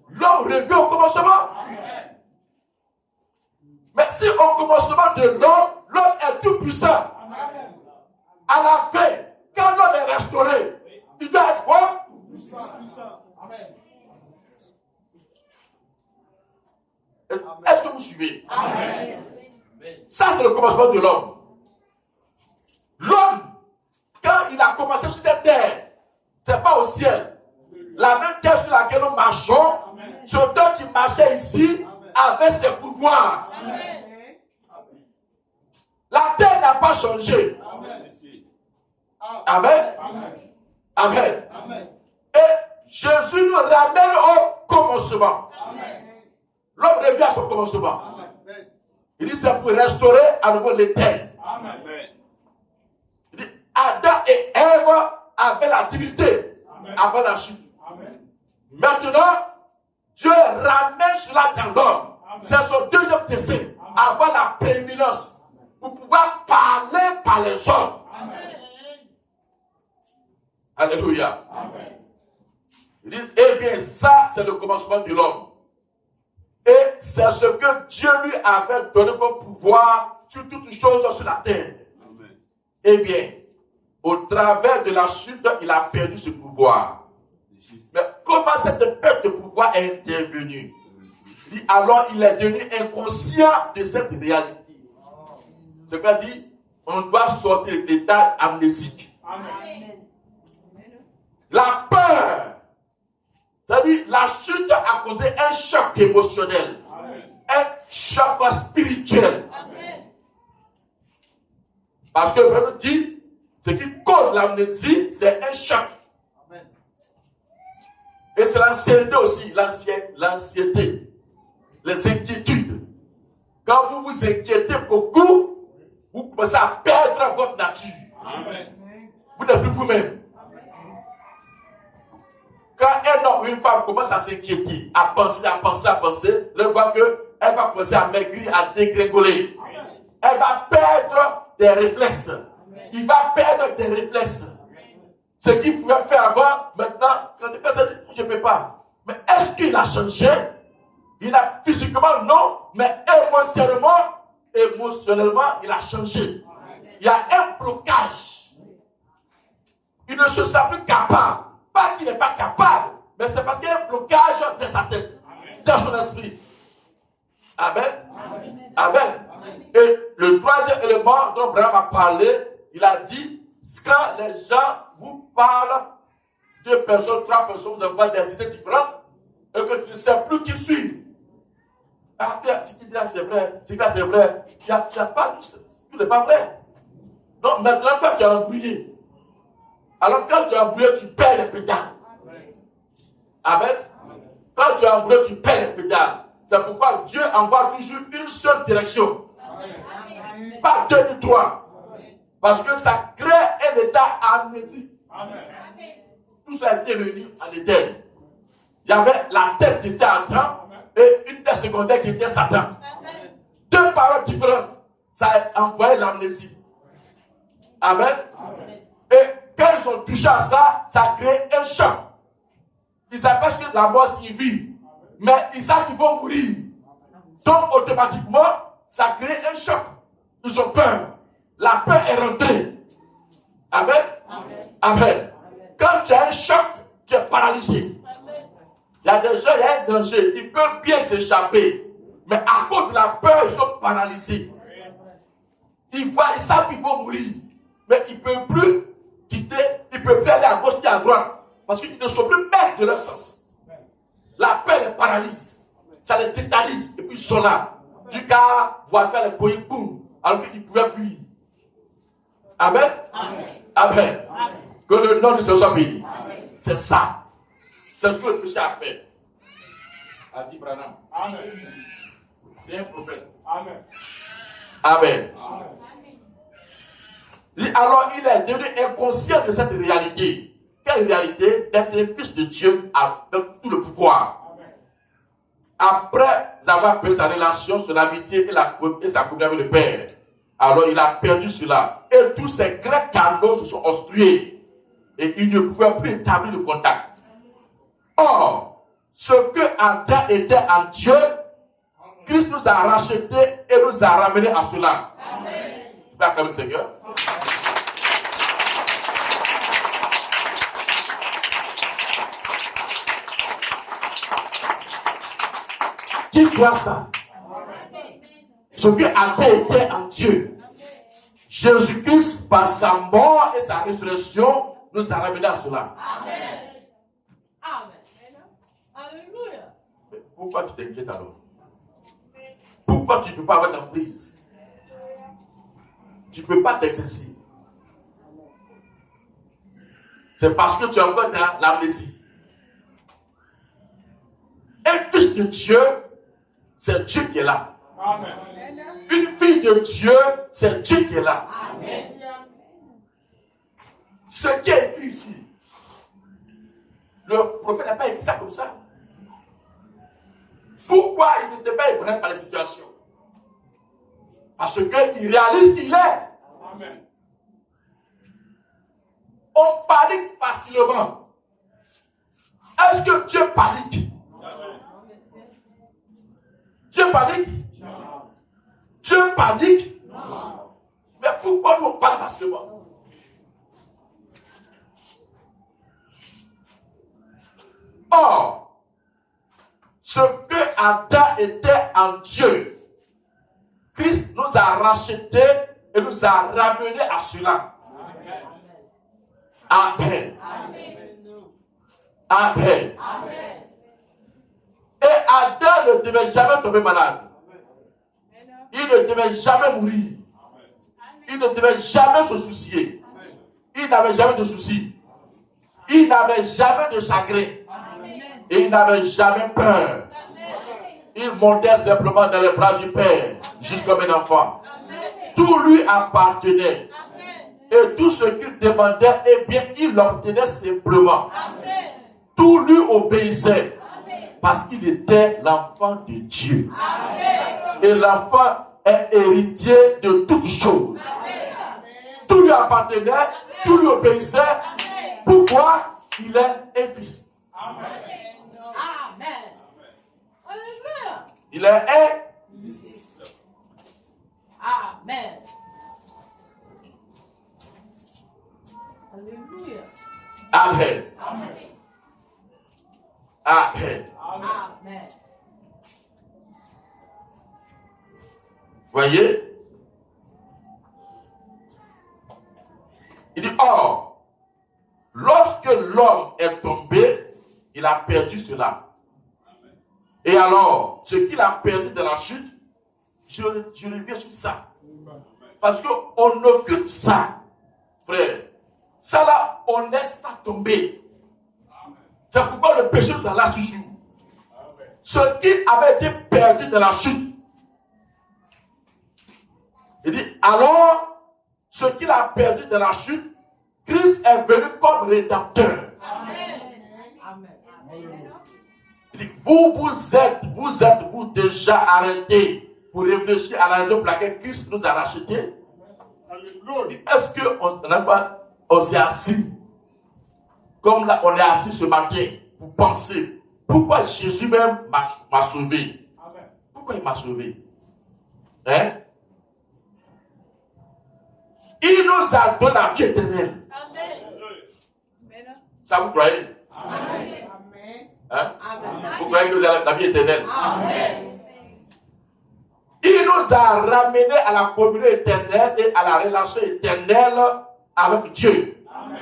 Speaker 1: L'homme revient au commencement. Amen. Mais si au commencement de l'homme, l'homme est tout puissant. Amen. À la fin, quand l'homme est restauré, il doit être quoi? Puissant. Amen. Est-ce que vous suivez? Amen. Ça, c'est le commencement de l'homme. L'homme, quand il a commencé sur cette terre, c'est pas au ciel. La même terre sur laquelle nous marchons, ce temps qui marchait ici, avait ses pouvoirs. Amen. La terre n'a pas changé. Amen. Amen. Amen. Amen. Et Jésus nous ramène au commencement. Amen. L'homme revient à son commencement. Amen. Il dit c'est pour restaurer à nouveau l'éternel. Il dit Adam et Ève avaient la divinité avant la chute. Amen. Maintenant, Dieu ramène cela dans l'homme. C'est son deuxième dessein, avoir la prééminence pour pouvoir parler par les hommes. Amen. Alléluia.
Speaker 2: Amen.
Speaker 1: Ils disent, eh bien, ça, c'est le commencement de l'homme. Et c'est ce que Dieu lui avait donné comme pouvoir sur toutes les choses sur la terre.
Speaker 2: Amen.
Speaker 1: Eh bien, au travers de la chute, il a perdu ce pouvoir. Mais comment cette perte de pouvoir est intervenue? Alors, il est devenu inconscient de cette réalité. C'est quoi dit? On doit sortir de l'état amnésique.
Speaker 2: Amen.
Speaker 1: La peur, c'est-à-dire la chute a causé un choc émotionnel,
Speaker 2: Amen.
Speaker 1: un choc spirituel.
Speaker 3: Amen.
Speaker 1: Parce que le Bible dit, ce qui cause l'amnésie, c'est un choc.
Speaker 4: Amen.
Speaker 1: Et c'est l'anxiété aussi, l'anxiété, les inquiétudes. Quand vous vous inquiétez beaucoup, vous commencez à perdre votre nature.
Speaker 2: Amen.
Speaker 1: Vous n'êtes plus vous-même. Quand un homme ou une femme commence à s'inquiéter, à penser, vous allez voir qu'elle va commencer à maigrir, à dégringoler. Elle va perdre des réflexes. Il va perdre des réflexes. Ce qu'il pouvait faire avant, maintenant, quand il fait ça, je ne peux pas. Mais est-ce qu'il a changé? Il a physiquement, non, mais émotionnellement, il a changé. Il y a un blocage. Il ne se sent plus capable. Pas qu'il n'est pas capable, mais c'est parce qu'il y a un blocage dans sa tête, dans son esprit. Amen. Amen. Et le troisième élément dont Abraham a parlé, il a dit, quand les gens vous parlent, 2 personnes, 3 personnes, vous avez des idées différentes, et que tu ne sais plus qui suit. Ah, ce qu'il dit là, c'est vrai, ce qu'il dit là, c'est vrai. Il n'y a pas tout n'est pas vrai. Donc maintenant, quand tu es embrouillé, alors quand tu es embrouillé, tu perds les pédales. Amen. Quand tu es embrouillé, tu perds les pédales. C'est pourquoi Dieu envoie toujours une seule direction.
Speaker 3: Amen.
Speaker 1: Pas 2 ni 3. Parce que ça crée un état amnésique. Tout ça a été réuni en Éden. Il y avait la tête qui était Adam et une tête secondaire qui était Satan. 2 paroles différentes. Ça a envoyé l'amnésie. Amen. Et quand ils ont touché à ça, ça a créé un choc. Ils savent que la mort vit, mais ils savent qu'ils vont mourir. Donc automatiquement, ça crée un choc. Ils ont peur. La peur est rentrée. Amen. Amen. Quand tu as un choc, tu es paralysé. Il y a des gens, il y a un danger. Ils peuvent bien s'échapper. Mais à cause de la peur, ils sont paralysés. Ils savent qu'ils vont mourir. Mais ils ne peuvent plus quitter, ils ne peuvent plus aller à gauche et à droite. Parce qu'ils ne sont plus maîtres de leur sens. La peur les paralyse. Ça les tétanise. Et puis ils sont là. Jusqu'à voir faire les coïs, boum. Alors qu'ils pouvaient fuir. Amen. Amen. Que le nom de Dieu soit béni. C'est ça. C'est ce que le péché a fait. A dit Branham.
Speaker 2: Amen.
Speaker 1: C'est un prophète.
Speaker 2: Amen.
Speaker 1: Amen.
Speaker 2: Amen.
Speaker 1: Alors il est devenu inconscient de cette réalité. Quelle réalité? D'être le fils de Dieu avec tout le pouvoir. Après avoir perdu sa relation, son amitié et sa communion avec le Père, alors il a perdu cela. Et tous ces grands canaux se sont obstrués. Et il ne pouvait plus établir le contact. Or, ce que Adam était en Dieu, Christ nous a rachetés et nous a ramenés à cela. Amen. Tu peux acclamer le Seigneur? Qui croit ça? Ce que Adam était en Dieu. Jésus-Christ, par sa mort et sa résurrection, nous a ramenés à cela.
Speaker 3: Amen. Alléluia.
Speaker 1: Pourquoi tu t'inquiètes alors? Pourquoi tu ne peux pas avoir d'emprise? Tu ne peux pas t'exercer. C'est parce que tu es encore dans l'amnésie. Un fils de Dieu, c'est Dieu qui est là.
Speaker 2: Amen.
Speaker 1: Une fille de Dieu, c'est Dieu qui est là.
Speaker 3: Amen.
Speaker 1: Ce qui est écrit ici, le prophète n'a pas écrit ça comme ça. Pourquoi il n'était pas ébranlé par la situation? Parce qu'il réalise qu'il est.
Speaker 2: Amen.
Speaker 1: On panique facilement. Est-ce que Dieu panique? Dieu panique? Dieu panique? Mais pourquoi nous on parle facilement? Or, ce que Adam était en Dieu, Christ nous a rachetés et nous a ramenés à cela. Amen. Amen. Et Adam ne devait jamais tomber malade. Il ne devait jamais mourir. Il ne devait jamais se soucier. Il n'avait jamais de soucis. Il n'avait jamais de chagrin. Et il n'avait jamais peur. Il montait simplement dans les bras du Père, juste comme un enfant. Tout lui appartenait. Et tout ce qu'il demandait, eh bien, il l'obtenait simplement. Tout lui obéissait. Parce qu'il était l'enfant de Dieu. Et l'enfant est héritier de toutes choses. Tout lui appartenait, tout lui obéissait. Pourquoi? Il est un fils.
Speaker 3: Amen. Alléluia.
Speaker 1: Il est un fils.
Speaker 3: Amen. Alléluia.
Speaker 1: Amen.
Speaker 3: Amen.
Speaker 1: Amen.
Speaker 3: Amen.
Speaker 1: Voyez? Il dit, or, lorsque l'homme est tombé, il a perdu cela. Et alors, ce qu'il a perdu de la chute, je reviens sur ça. Parce qu'on occupe ça, frère. Ça là, on laisse ça tomber. C'est pourquoi le péché nous enlace toujours. Ce qui avait été perdu de la chute. Il dit, alors, ce qu'il a perdu de la chute, Christ est venu comme rédempteur. Il dit, vous êtes déjà arrêtés pour réfléchir à la raison pour laquelle Christ nous a rachetés. Est-ce qu'on s'est assis comme là on est assis ce matin pour penser pourquoi Jésus même m'a sauvé? Pourquoi il m'a sauvé? Hein? Il nous a donné la vie éternelle.
Speaker 3: Amen.
Speaker 1: Ça vous croyez?
Speaker 3: Amen.
Speaker 1: Hein?
Speaker 3: Amen.
Speaker 1: Vous croyez que vous avez la vie éternelle?
Speaker 3: Amen.
Speaker 1: Il nous a ramenés à la communion éternelle et à la relation éternelle avec Dieu.
Speaker 3: Amen.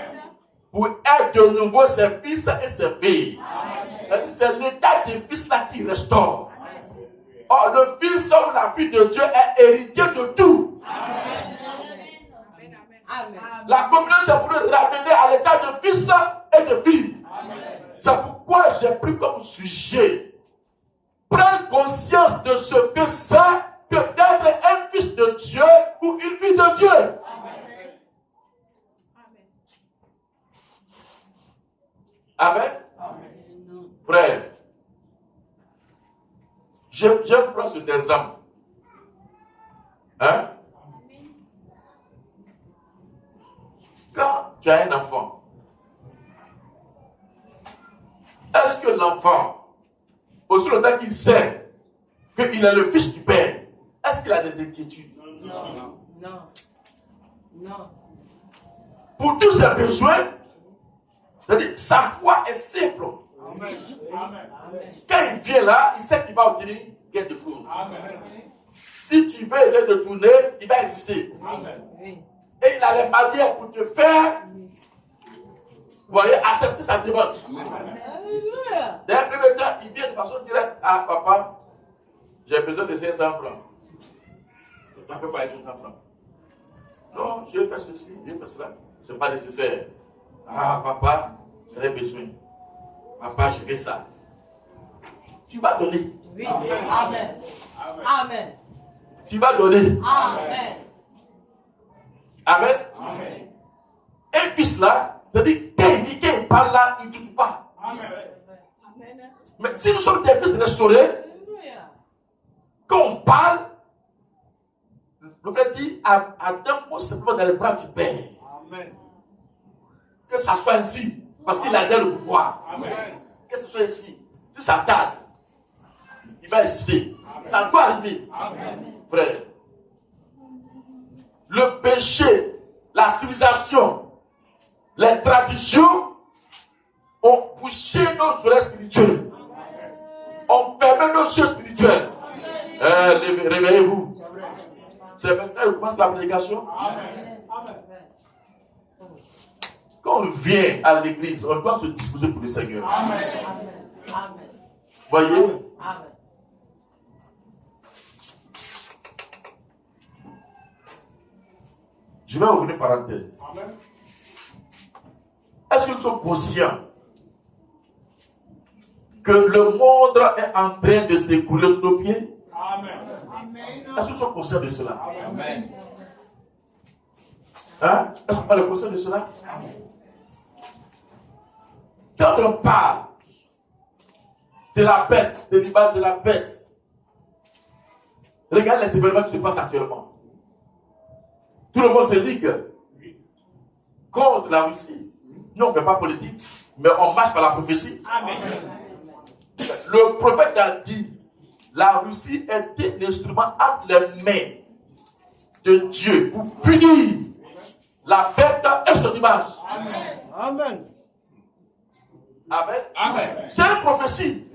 Speaker 1: Pour être de nouveau ses fils et ses filles. C'est l'état des fils là qui restaure. Or, le fils ou la fille de Dieu est héritier de tout.
Speaker 3: Amen.
Speaker 1: La communion, c'est pour nous ramener à l'état de fils et de fille. C'est pourquoi j'ai pris comme sujet prendre conscience de ce que c'est que d'être un fils de Dieu ou une fille de Dieu. Amen. Frère, j'aime prendre cet exemple. Hein? Quand tu as un enfant, est-ce que l'enfant, aussi longtemps qu'il sait qu'il est le fils du Père, est-ce qu'il a des inquiétudes?
Speaker 3: Non.
Speaker 1: Pour tous ses besoins, c'est-à-dire sa foi est simple. Quand il vient là, il sait qu'il va obtenir quelque chose. Si tu veux essayer de tourner, il va insister. Et il a les manières pour te faire, vous voyez, accepter sa demande.
Speaker 3: Alléluia.
Speaker 1: D'un premier temps, il vient de façon directe. Ah, papa, j'ai besoin de 500 francs. Tu ne fais pas 500 francs. Non, je vais faire ceci, je vais faire cela. Ce n'est pas nécessaire. Ah, papa, j'en ai besoin. Papa, je fais ça. Tu vas donner.
Speaker 3: Oui. Amen. Amen.
Speaker 1: Tu vas donner.
Speaker 3: Amen.
Speaker 1: Amen. Un fils là, c'est-à-dire, quand il parle là, il ne dit pas. Mais si nous sommes des fils restaurés,
Speaker 3: Alléluia.
Speaker 1: quand on parle, le frère dit, Adam pose simplement dans les bras du Père. Que ça soit ainsi. Parce qu'il a donné le pouvoir.
Speaker 2: Amen.
Speaker 1: Que ce soit ainsi. Si ça tarde, il va insister. Ça doit arriver.
Speaker 2: Amen.
Speaker 1: Frère. Le péché, la civilisation, les traditions ont bouché nos oreilles spirituelles. Ont fermé nos yeux spirituels. Réveillez-vous. C'est maintenant que commence la prédication.
Speaker 2: Amen.
Speaker 1: Quand on vient à l'église, on doit se disposer pour le Seigneur.
Speaker 2: Amen.
Speaker 1: Voyez?
Speaker 3: Amen.
Speaker 1: Je vais ouvrir une parenthèse.
Speaker 2: Amen.
Speaker 1: Est-ce que nous sommes conscients que le monde est en train de s'écouler sous nos pieds?
Speaker 2: Amen.
Speaker 1: Est-ce que nous sommes conscients de cela?
Speaker 2: Amen.
Speaker 1: Hein? Est-ce qu'on est conscient de cela? Quand on parle de la bête, de l'image de la bête, regarde les événements qui se passent actuellement. Tout le monde se ligue contre la Russie. Nous, on ne fait pas politique, mais on marche par la prophétie.
Speaker 2: Amen.
Speaker 1: Le prophète a dit, la Russie est un instrument entre les mains de Dieu pour punir la bête et son image.
Speaker 2: Amen.
Speaker 4: Amen.
Speaker 1: Amen.
Speaker 2: Amen.
Speaker 1: C'est une prophétie.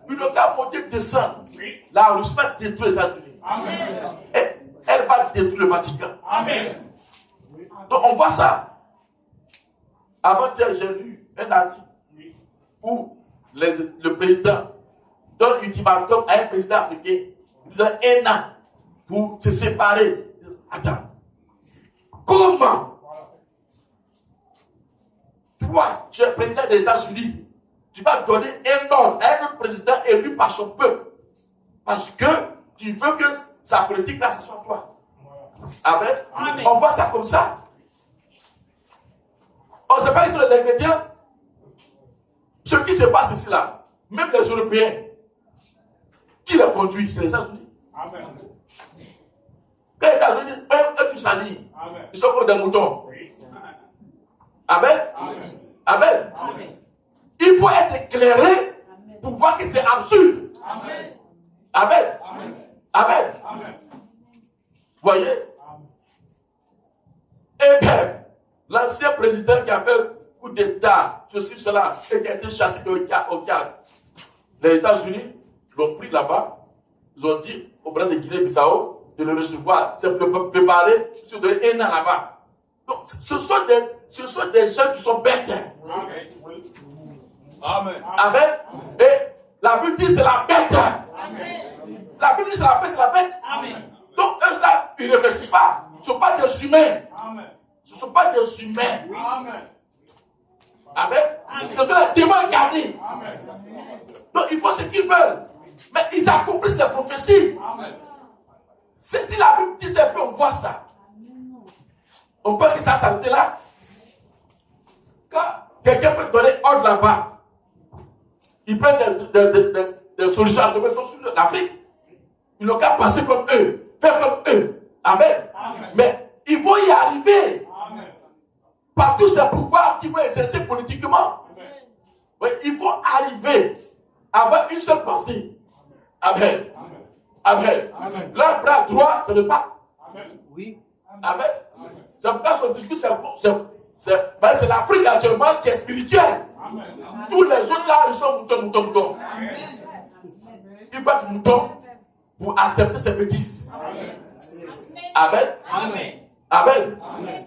Speaker 1: Une autre montée descend. La Russie va détruire les États-Unis.
Speaker 2: Amen.
Speaker 1: Et elle va détruire le Vatican.
Speaker 2: Amen.
Speaker 1: Donc on voit ça. Avant-hier, j'ai lu un article où le président donne un ultimatum à un président africain. Il donne 1 an pour se séparer. Attends. Comment? Toi, tu es président des États-Unis. Tu vas donner un ordre à un président élu par son peuple. Parce que tu veux que sa politique là, ce soit toi. Amen.
Speaker 2: Amen.
Speaker 1: On voit ça comme ça. On ne sait pas ici les ingrédients. Ce qui se passe ici là, même les Européens, qui les conduit, c'est les États-Unis.
Speaker 2: Amen.
Speaker 1: Quand les États-Unis disent, eux tous s'alignent,
Speaker 2: Amen.
Speaker 1: ils sont comme des moutons. Amen.
Speaker 2: Amen.
Speaker 1: Amen.
Speaker 3: Amen.
Speaker 1: Il faut être éclairé pour voir que c'est absurde.
Speaker 2: Amen.
Speaker 1: Amen.
Speaker 2: Amen.
Speaker 1: Amen.
Speaker 2: Amen.
Speaker 1: Voyez? Et bien, l'ancien président qui a fait un coup d'État, ceci, cela, et qui a été chassé au Tchad, les États-Unis l'ont pris là-bas. Ils ont dit au bras de Guinée-Bissau de le recevoir. C'est pour le préparer, se donner 1 an là-bas. Donc, ce sont des gens qui sont bêtes.
Speaker 2: Amen. Amen.
Speaker 1: Amen. Et la Bible dit c'est la bête.
Speaker 3: Amen.
Speaker 1: La Bible dit c'est la bête, c'est la bête.
Speaker 2: Amen.
Speaker 1: Donc, eux là, ils ne réfléchissent pas. Ce ne sont pas des humains.
Speaker 2: Amen.
Speaker 1: Ce ne sont pas des humains.
Speaker 2: Amen.
Speaker 1: Amen. Ce sont des démons incarnés.
Speaker 2: Amen.
Speaker 1: Donc, ils font ce qu'ils veulent. Mais ils accomplissent les prophéties.
Speaker 2: Amen.
Speaker 1: Si la Bible dit c'est peu, on voit ça. On peut que ça s'arrête là. Quand quelqu'un peut donner ordre là-bas, ils prennent des solutions à trouver sur l'Afrique. Ils n'ont qu'à passer comme eux, faire comme eux. Amen.
Speaker 2: Amen.
Speaker 1: Mais ils vont y arriver
Speaker 2: Amen.
Speaker 1: par tous ces pouvoirs qu'ils vont exercer politiquement.
Speaker 2: Amen.
Speaker 1: Oui, ils vont arriver à avoir une seule pensée. Amen. Amen.
Speaker 2: Amen.
Speaker 1: Leur bras droit, c'est le pape.
Speaker 2: Amen.
Speaker 4: Oui.
Speaker 1: Amen. C'est pourquoi son discours, c'est l'Afrique actuellement qui est spirituelle.
Speaker 2: Amen.
Speaker 1: Tous les autres là, ils sont moutons. Ils vont être moutons pour accepter ces bêtises. Amen.
Speaker 2: Amen.
Speaker 1: Amen.
Speaker 2: Amen.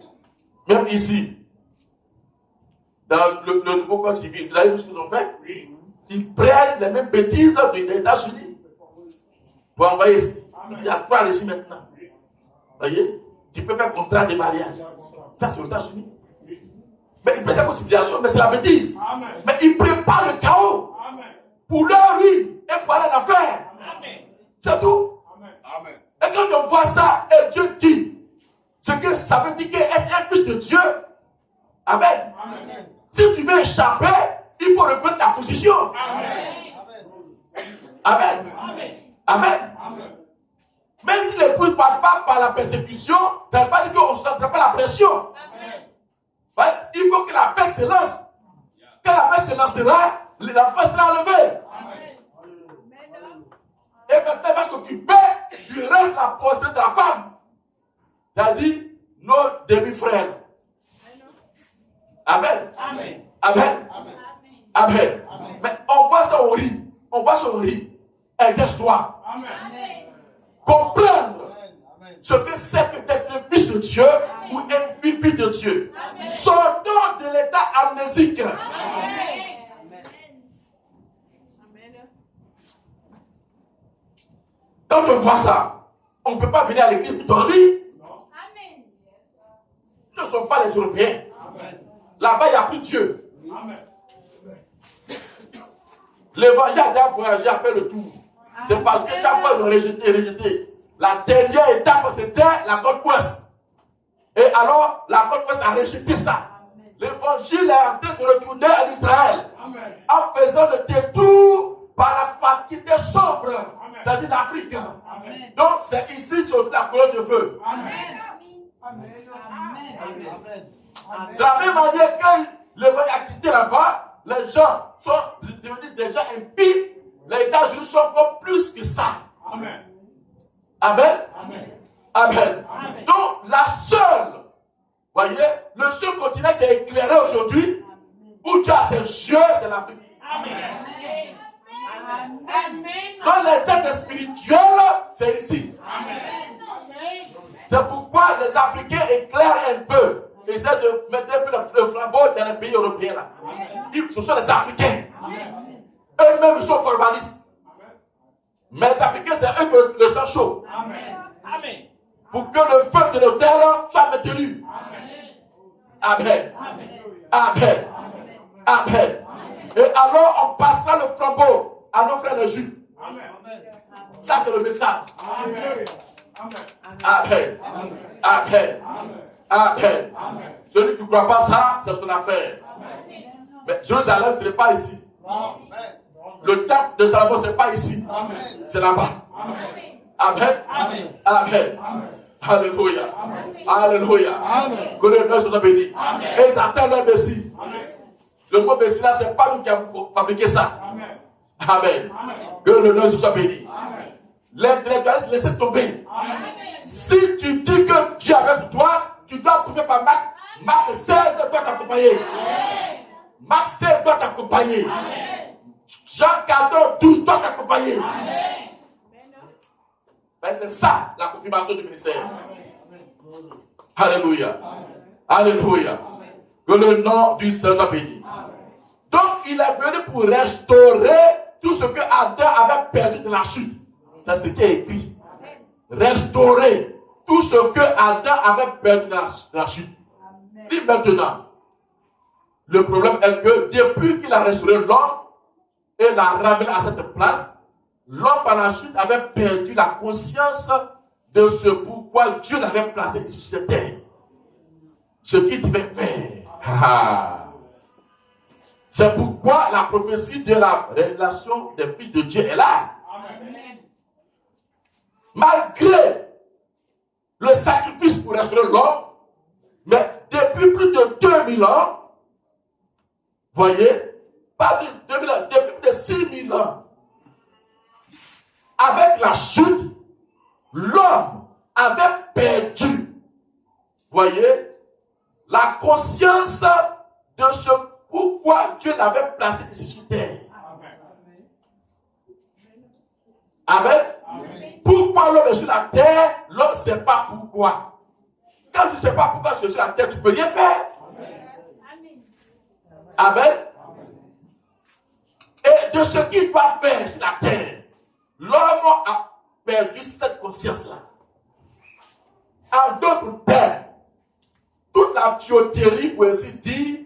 Speaker 1: Même ici, dans le nouveau code civil, vous avez vu ce qu'ils ont fait?
Speaker 2: Oui.
Speaker 1: Ils prennent les mêmes bêtises des États-Unis pour envoyer ici. Il y a 3 régimes maintenant. Vous voyez? Tu peux faire contrat de mariage. Ça, c'est aux États-Unis. Mais ils prennent sa considération, mais c'est la bêtise.
Speaker 2: Amen.
Speaker 1: Mais ils préparent le chaos
Speaker 2: Amen.
Speaker 1: pour leur vie et pour aller en affaire.
Speaker 2: Amen.
Speaker 1: C'est tout.
Speaker 2: Amen. Amen.
Speaker 1: Et quand on voit ça, et Dieu dit, ce que ça veut dire qu'être un fils de Dieu, amen.
Speaker 2: Amen.
Speaker 1: Si tu veux échapper, il faut reprendre ta position.
Speaker 2: Amen.
Speaker 1: Amen.
Speaker 2: Amen.
Speaker 1: Amen.
Speaker 2: Amen.
Speaker 1: Même si les ne passent pas par la persécution, ça ne veut pas dire qu'on ne sentira pas la pression.
Speaker 2: Amen.
Speaker 1: Il faut que la paix se lance. Quand la paix se lancera, la paix sera levée. Et maintenant, il va s'occuper du reste de la posture de la femme. C'est-à-dire, nos demi-frères. Amen.
Speaker 2: Amen.
Speaker 1: Amen. Amen. Mais on voit ça au riz. On voit ça au riz. Intègre-toi. Comprendre ce que c'est que d'être le fils de Dieu ou être une fille de Dieu. Sortons de l'état amnésique. Quand on voit ça, on ne peut pas venir à l'église dormir. Nous ne sommes pas les Européens. Là-bas, il n'y a plus Dieu. L'évangile a voyagé après le tour. C'est parce que chaque fois, ils l'ont rejeté. La dernière étape, c'était la côte ouest. Et alors, la côte ouest a rejeté ça. L'évangile est en train de retourner à Israël. En faisant le détour par la partie des sombres. C'est-à-dire l'Afrique. Donc, c'est ici sur la colonne de feu. De la même manière, quand l'évangile a quitté là-bas, les gens sont devenus déjà impies. Les États-Unis sont encore plus que ça. Amen. Amen. Amen. Donc, la seule, voyez, le seul continent qui est éclairé aujourd'hui, où Dieu a ses yeux, c'est l'Afrique. Dans les êtres spirituels, c'est ici. C'est pourquoi les Africains éclairent un peu. Ils essaient de mettre un peu le flambeau dans les pays européens. Là. Ce sont les Africains. Eux-mêmes, ils sont formalistes. Mais les Africains, c'est eux qui le sang chaud. Pour que le feu de l'autel soit maintenu. Amen. Amen. Amen. Et alors, on passera le flambeau à nos frères les Juifs. Ça, c'est le message. Amen. Amen. Amen. Celui qui ne croit pas ça, c'est son affaire. Mais Jérusalem, ce n'est pas ici. Le temple de Salomon, ce n'est pas ici. C'est là-bas. Amen. Amen. Alléluia. Alléluia. Que le nom soit béni. Et ils attendent leur Messie. Le mot Messie là, ce n'est pas nous qui avons fabriqué ça. Amen. Que le nom soit béni. L'intellectualiste, laissez tomber. Si tu dis que Dieu est avec toi, tu dois prouver par Marc 16 doit t'accompagner. Marc 16 doit t'accompagner. Jean 14, 12 doit t'accompagner. Ben, c'est ça la confirmation du ministère. Alléluia. Alléluia. Que le nom du Seigneur soit béni. Donc, il est venu pour restaurer tout ce que Adam avait perdu de la chute. C'est ce qui est écrit. Restaurer tout ce que Adam avait perdu de la chute. Et maintenant, le problème est que depuis qu'il a restauré l'homme et l'a ramené à cette place, l'homme par la chute avait perdu la conscience de ce pourquoi Dieu l'avait placé sur cette terre. Ce qu'il devait faire. C'est pourquoi la prophétie de la révélation des fils de Dieu est là. Amen. Malgré le sacrifice pour restaurer l'homme, mais depuis plus de 2000 ans, voyez, pas de 2000 ans, depuis plus de 6000 ans, avec la chute, l'homme avait perdu, voyez, la conscience de ce pourquoi Dieu l'avait placé ici sur terre. Amen. Amen. Pourquoi l'homme est sur la terre, l'homme ne sait pas pourquoi. Quand tu ne sais pas pourquoi tu es sur la terre, tu ne peux rien faire. Amen. Amen. Et de ce qu'il doit faire sur la terre, l'homme a perdu cette conscience-là. En d'autres termes, toute la biothéorie pour ainsi dire,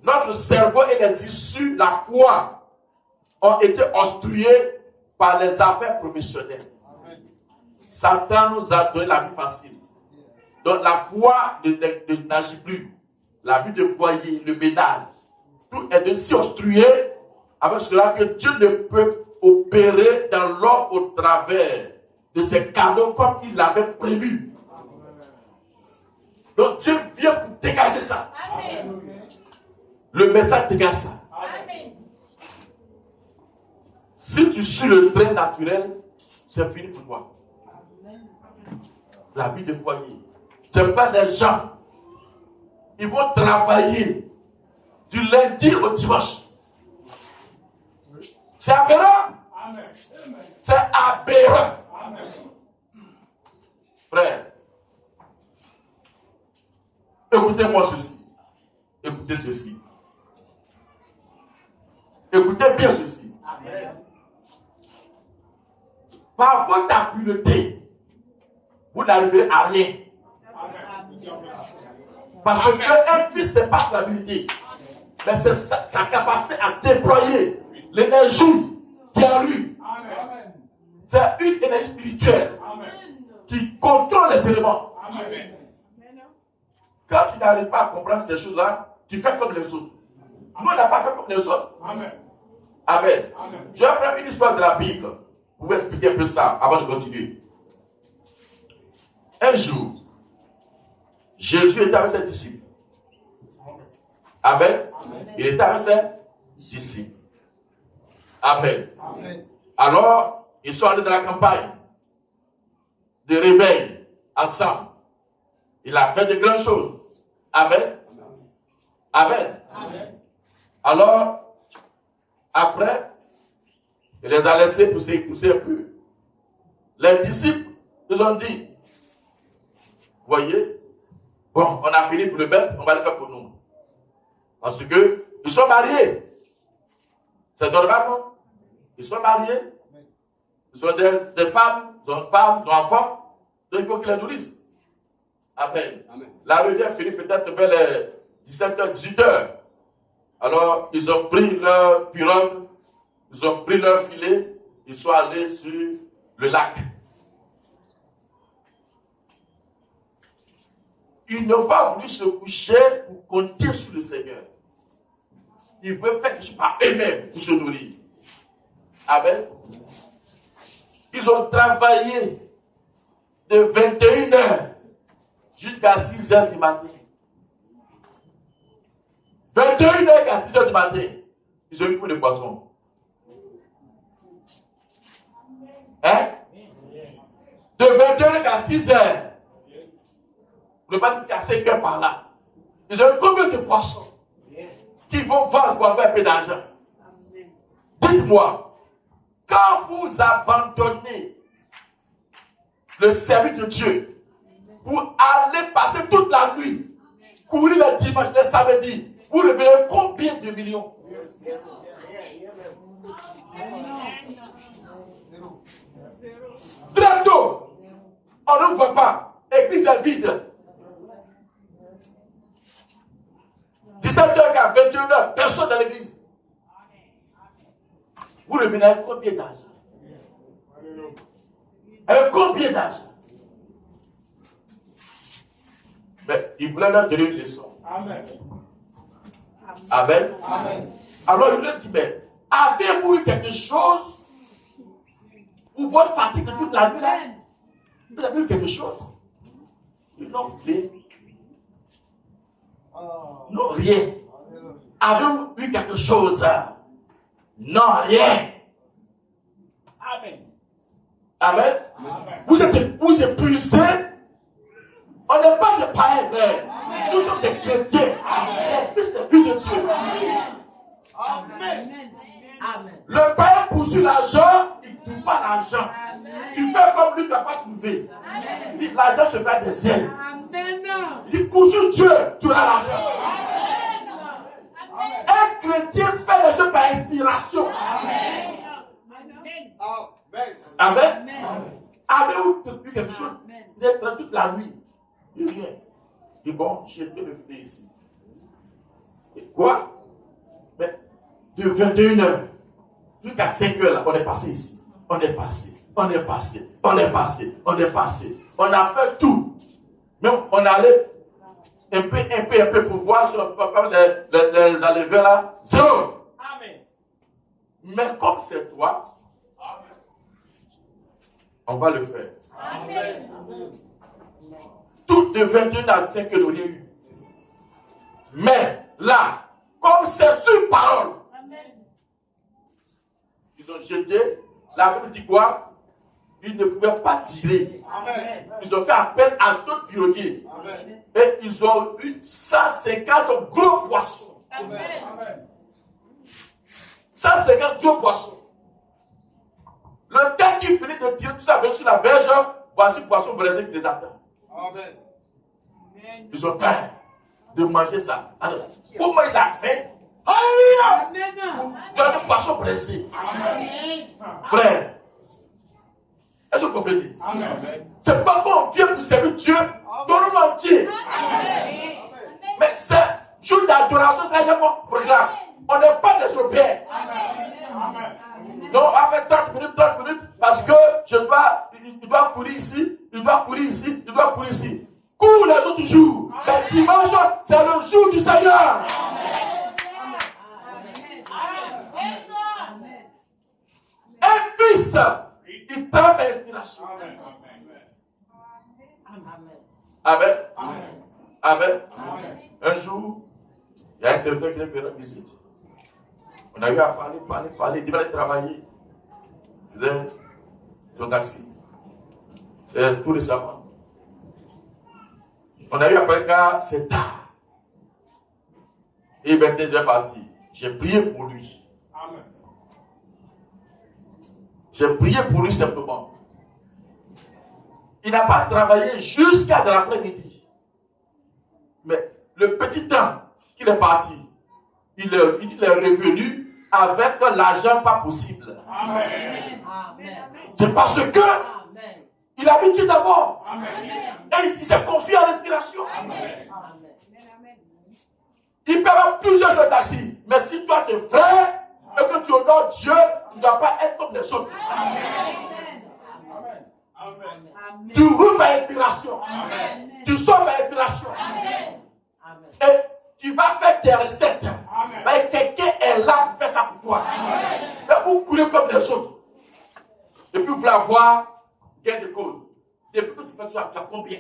Speaker 1: notre cerveau et les issues, la foi, ont été obstrués par les affaires professionnelles. Amen. Satan nous a donné la vie facile. Donc la foi n'agit plus. La vie de foyer, le ménage, tout est ainsi obstrué avec cela que Dieu ne peut opérer dans l'homme au travers de ses canaux comme il l'avait prévu. Donc Dieu vient pour dégager ça.
Speaker 3: Amen.
Speaker 1: Le message dégage ça.
Speaker 3: Amen.
Speaker 1: Si tu suis le train naturel, c'est fini pour toi. La vie de foyer. C'est pas des gens. Ils vont travailler du lundi au dimanche. C'est aberrant. C'est aberrant. Frère, écoutez-moi ceci. Écoutez ceci. Écoutez bien ceci. Par votre habileté, vous n'arriverez à rien. Parce qu'un fils, ce n'est pas son habilité, mais c'est sa capacité à déployer l'énergie qui est en lui. C'est une énergie spirituelle qui contrôle les éléments. Quand tu n'arrives pas à comprendre ces choses-là, tu fais comme les autres. Nous, on n'a pas fait comme les autres. Amen. Je vais prendre une histoire de la Bible pour vous expliquer un peu ça avant de continuer. Un jour, Jésus était avec ses disciples. Amen. Il était avec ses disciples. Amen. Alors, ils sont allés dans la campagne de réveil ensemble. Il a fait de grandes choses. Amen. Alors, après, il les a laissés pousser un peu. Les disciples, ils ont dit, voyez, bon, on a fini pour le bête, on va le faire pour nous. Parce que ils sont mariés. C'est normal, non? Ils sont mariés. Ils sont des femmes, ils ont enfants. Donc il faut qu'ils les nourrissent. Amen. La réunion finit peut-être vers les 17h, 18h. Alors, ils ont pris leur pirogue, ils ont pris leur filet, ils sont allés sur le lac. Ils n'ont pas voulu se coucher pour compter sur le Seigneur. Ils veulent faire quelque chose par eux-mêmes pour se nourrir. Amen. Ils ont travaillé de 21h jusqu'à 6h du matin. 21h à 6h du matin, ils ont eu beaucoup de poissons. Hein? De 21h à 6h. Vous ne pas dire qu'à 5h par là. Ils ont eu combien de poissons qui vont vendre pour avoir un peu d'argent? Dites-moi, quand vous abandonnez le service de Dieu pour aller passer toute la nuit, courir le dimanche, le samedi, vous revenez combien de millions? Bientôt, on ne voit pas. L'église est vide. 17h à 21h, personne dans l'église. Vous revenez avec combien d'argent? Avec combien d'argent? Mais il voulait leur donner une leçon. Amen. Alors il leur dit, mais avez-vous eu quelque chose pour votre fatigue de toute la nuit là? Vous avez eu quelque chose? Ils n'ont fait. Non, rien. Avez-vous eu quelque chose? Non, rien. Amen. Vous êtes épuisés. On n'est pas des païens, frères. Nous sommes des chrétiens. Des fils de Dieu. Amen. Le païen poursuit l'argent, il ne trouve pas l'argent. Tu fais comme lui, tu n'as pas trouvé. L'argent se fait des ailes. Il poursuit Dieu, tu auras l'argent. Un chrétien fait les choses par inspiration. Amen. Avez-vous vu quelque chose? Vous êtes là toute la nuit. Il rien. Et bon, j'ai fait le filet ici. Et quoi? Mais de 21h jusqu'à 5h, là, on est passé ici. On est passé. On a fait tout. Mais on allait un peu pour voir si on peut pas les enlever là. Zéro. Amen. Mais comme c'est toi, on va le faire. Amen. tout de 21 à 5 que rien eu. Mais là, comme c'est sur parole, ils ont jeté. La Bible dit quoi? Ils ne pouvaient pas tirer. Ils ont fait appel à d'autres piroguiers. Et ils ont eu 150 gros poissons. 150 gros poissons. Le temps qui finit de tirer tout ça sur la berge, voici le poisson brisé qui les attend. Ils ont peur de manger ça. Alors, comment il a fait? Alléluia! Dans le poisson brisé. Frère, est-ce que vous comprenez? C'est pas qu'on vient pour servir Dieu dans le monde entier. Mais c'est jour d'adoration, c'est un programme. On n'est pas des Européens. Donc, on fait 30 minutes, parce que il doit courir ici, il doit courir ici, il doit courir ici. Cours les autres jours. Mais dimanche, c'est le jour du Seigneur. Un fils, il tape l'inspiration. Amen. Amen. Un jour, il y a un serviteur qui est venu rendre visite. On a eu à parler, il devait aller travailler. Il faisait son taxi. C'est tout récemment. On a eu à parler car c'est tard. Et il était déjà parti. J'ai prié pour lui. J'ai prié pour lui simplement. Il n'a pas travaillé jusqu'à de l'après-midi. Mais le petit temps qu'il est parti, il est revenu avec l'argent pas possible.
Speaker 3: Amen.
Speaker 1: C'est parce que il a vécu d'abord. Et il s'est confié à l'inspiration. Il peut avoir plusieurs choses d'accès. Mais si toi tu es vrai et que tu honores Dieu, tu ne dois pas être comme les autres. Tu roules par inspiration. Tu sors par inspiration. Et tu vas faire tes recettes. Mais quelqu'un est là pour faire ça pour toi. Et vous coulez comme les autres. Et puis vous voulez avoir gain de cause. Depuis que tu fais ça, tu as combien?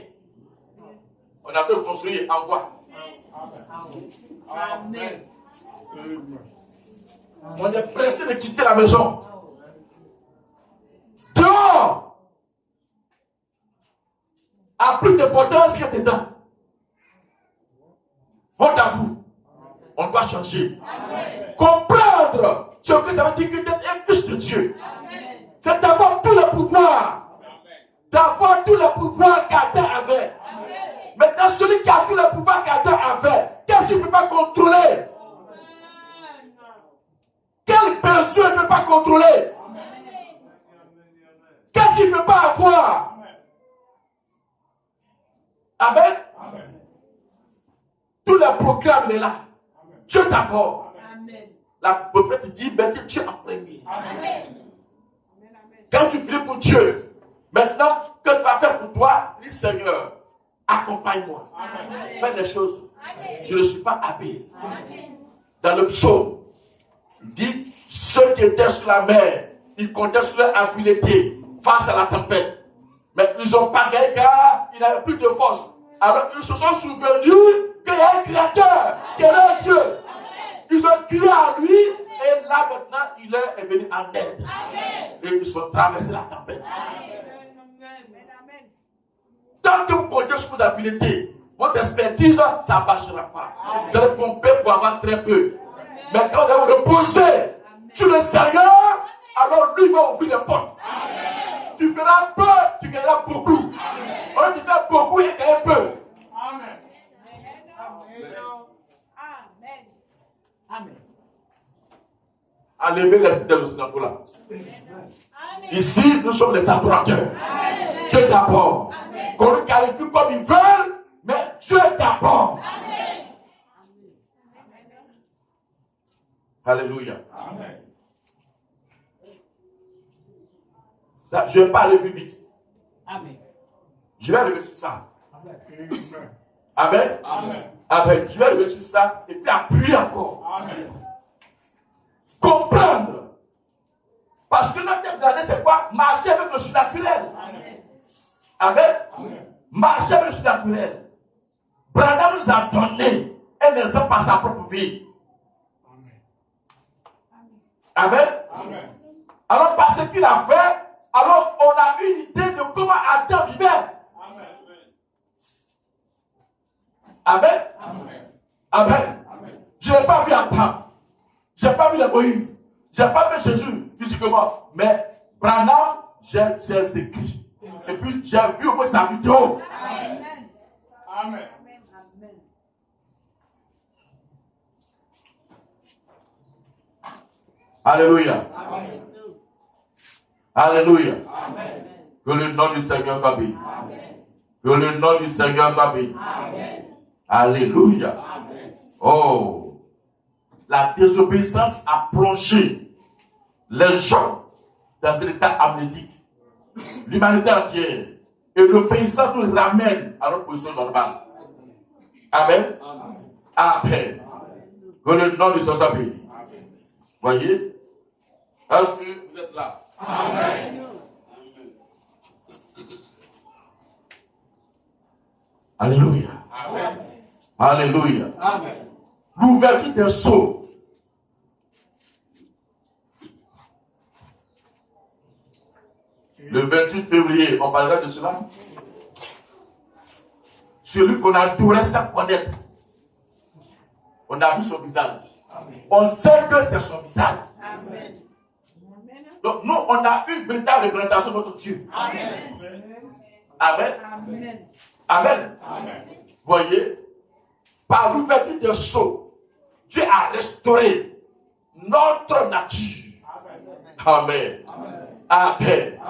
Speaker 1: On a pu construire en bois. Amen. On est pressé de quitter la maison. Dehors a plus d'importance qu'il y a dedans. Honte à vous. On doit changer. Comprendre ce que ça veut dire que tu es un fils de Dieu. C'est d'avoir tout le pouvoir. D'avoir tout le pouvoir qu'Adam avait. Maintenant, celui qui a tout le pouvoir qu'Adam avait, qu'est-ce qu'il ne peut pas contrôler? Quel besoin il ne peut pas contrôler? Qu'est-ce qu'il ne peut pas avoir? Amen. Tout le programme est là. Dieu d'abord. La prophète dit, mettez Dieu en premier. Quand tu pries pour Dieu, maintenant, que tu vas faire pour toi, dis Seigneur, accompagne-moi. Fais des choses. Je ne suis pas habile. Dans le psaume, il dit, ceux qui étaient sur la mer, ils comptaient sur leur habileté face à la tempête. Mais ils n'ont pas gagné car ils n'avaient plus de force. Alors ils se sont souvenus qu'il y a un créateur, qu'il y a un Dieu. Ils ont crié à lui et là maintenant il est venu en aide. Et ils ont traversé la tempête. Tant que vous comptez sur vos habiletés, votre expertise, ça ne marchera pas. Vous allez pomper pour avoir très peu. Mais quand vous allez vous reposer sur le Seigneur, alors lui va ouvrir les portes. Tu feras peu, tu gagneras beaucoup. On tu fais beaucoup et gagner peu. Amen. Amen. Enlevez l'esprit de l'océan là. Ici, nous sommes les adorateurs. Dieu d'abord. Qu'on nous qualifie comme ils veulent, mais Dieu d'abord. Alléluia. Amen. Je ne vais pas aller plus vite. Amen. Je vais arriver sur ça. Amen. Amen. Amen. Je vais arriver sur ça et puis appuyer encore. Amen. Comprendre. Parce que notre thème d'année, c'est quoi? Marcher avec le surnaturel. Amen. Amen. Amen. marcher avec le surnaturel. Branham nous a donné un exemple par sa propre vie. Amen. Amen. Alors, par ce qu'il a fait, alors on a une idée de comment Adam vivait. Amen. Amen. Amen. Amen. Je n'ai pas vu Adam. Je n'ai pas vu les Moïse. Je n'ai pas vu Jésus physiquement. Mais Branham, j'ai ses écrits. Et puis j'ai vu au moins sa vidéo.
Speaker 3: Amen.
Speaker 2: Amen.
Speaker 1: Alléluia.
Speaker 3: Amen.
Speaker 1: Alléluia.
Speaker 3: Amen.
Speaker 1: Que le nom du Seigneur soit béni.
Speaker 3: Amen.
Speaker 1: Que le nom du Seigneur soit béni.
Speaker 3: Amen.
Speaker 1: Alléluia.
Speaker 3: Amen.
Speaker 1: Oh, la désobéissance a plongé les gens dans un état amnésique. L'humanité entière. Et l'obéissance nous ramène à notre position normale. Amen. Amen. Que le nom du Seigneur soit béni. Voyez? Est-ce que vous êtes là?
Speaker 3: Amen.
Speaker 1: Alléluia.
Speaker 2: Amen.
Speaker 1: Alléluia.
Speaker 2: Amen.
Speaker 1: L'ouverture des sceaux. Le 28 février, on parlera de cela. Celui qu'on adorait sans connaître. On a vu son visage. On sait que c'est son visage.
Speaker 3: Amen.
Speaker 1: Donc nous, on a une véritable représentation de notre Dieu.
Speaker 3: Amen.
Speaker 1: Amen.
Speaker 3: Amen.
Speaker 1: Amen.
Speaker 2: Amen.
Speaker 1: Voyez, par l'ouverture des sceaux, Dieu a restauré notre nature. Amen. Amen.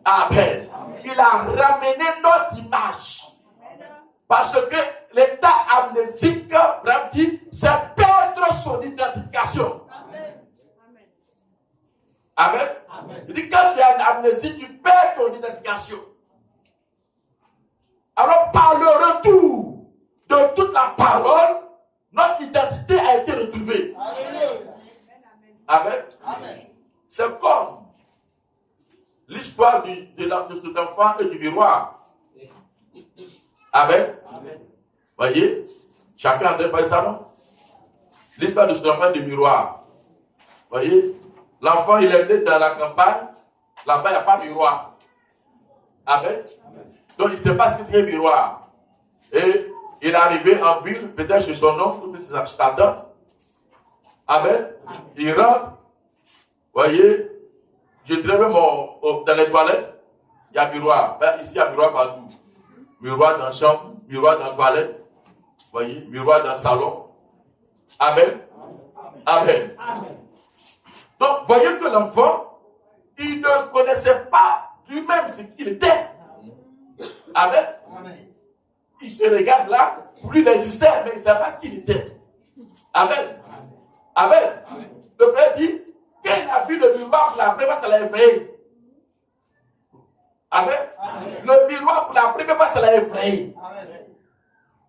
Speaker 1: Amen. Il a ramené notre image. Parce que l'état amnésique, Abraham dit, c'est perdre son identification. Amen. Il dit, quand tu es en amnésie, tu perds ton identification. Alors, par le retour de toute la parole, notre identité a été retrouvée. Amen. C'est comme l'histoire de cet enfant et du miroir. Amen. Voyez, chacun a entendu ça, non? L'histoire de cet enfant et du miroir. Voyez, l'enfant, il est né dans la campagne. Là-bas, il n'y a pas de miroir. Amen. Donc, il ne sait pas ce que c'est un miroir. Et il est arrivé en ville, peut-être chez son oncle, ou sa tante. Amen. Il rentre. Voyez, je dirais même dans les toilettes, il y a miroir. Ben, ici, il y a miroir partout. Miroir dans la chambre, miroir dans la toilette. Voyez, miroir dans le salon. Amen. Amen. Donc, voyez que l'enfant, il ne connaissait pas lui-même ce qu'il était. Amen. Il se regarde là, pour lui il existait, mais il ne savait pas qui il était. Amen. Amen. Le Père dit, quand il a vu le miroir pour la première fois, ça l'a effrayé. Amen. Le miroir pour la première fois, ça l'a effrayé.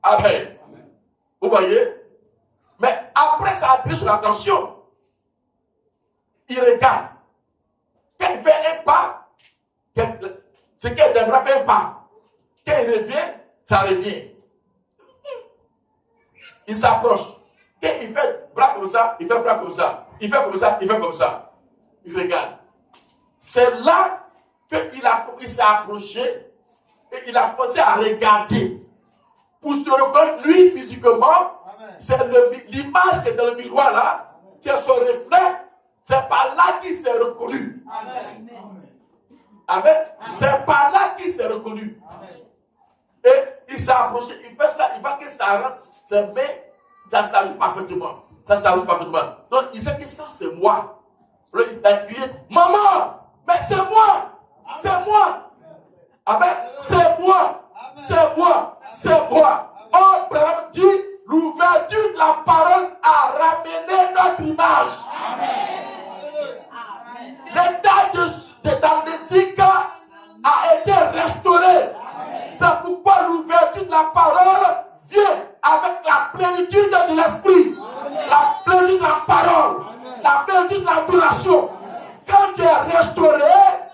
Speaker 1: Amen. Vous voyez? Mais après, ça a pris son attention. Il regarde. Quand il fait un pas, c'est qu'il devra faire un pas. Quand il revient, ça revient. Il s'approche. Quand il fait bras comme ça, il fait bras comme ça. Il fait comme ça, il fait comme ça. Il regarde. C'est là qu'il s'est approché et il a commencé à regarder. Pour se reconnaître lui physiquement, c'est l'image qui est dans le miroir là, qui est son reflet. C'est par là qu'il s'est reconnu. Amen. C'est par là qu'il s'est reconnu. Et il s'est approché, il fait ça, il voit que ça rentre, ses mains, ça s'ajoute parfaitement. Ça s'ajoute parfaitement. Donc il sait que ça c'est moi. Alors il a crié, maman, mais c'est moi. C'est moi. Amen. C'est moi. C'est moi. C'est moi. Oh, Abraham dit, l'ouverture de la parole a ramené notre image. L'état d'amnésique a été restauré. C'est pourquoi l'ouverture de la parole vient avec la plénitude de l'esprit, la plénitude de la parole, la plénitude de l'adoration. Quand tu es restauré,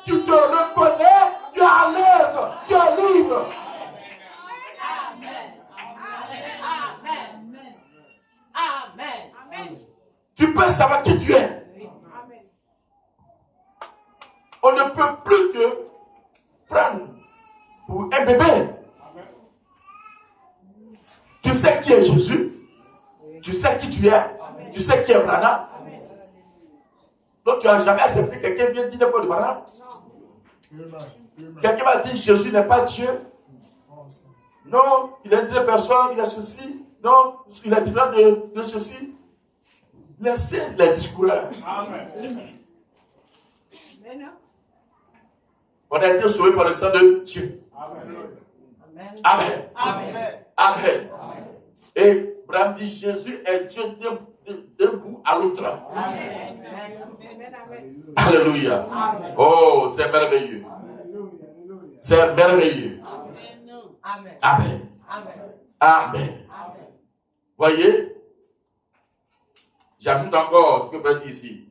Speaker 1: tu te reconnais, tu es à l'aise, tu es libre. savoir qui tu es. On ne peut plus te prendre pour un bébé. Tu sais qui est Jésus. Tu sais qui tu es. Tu sais qui est Branham. Donc tu n'as jamais accepté que quelqu'un vienne dire n'importe quoi. Quelqu'un va dire Jésus n'est pas Dieu. Non, il est deux personnes, il a ceci. Non, il est différent de ceci. Laissez les discours. On a été sauvés par le sang de Dieu. Amen. Amen. Amen. Et Abraham dit Jésus est Dieu d'un bout à l'autre. Alléluia. Oh, c'est merveilleux. C'est merveilleux. Amen. Amen. Amen. Voyez, j'ajoute encore ce que peut dire ici.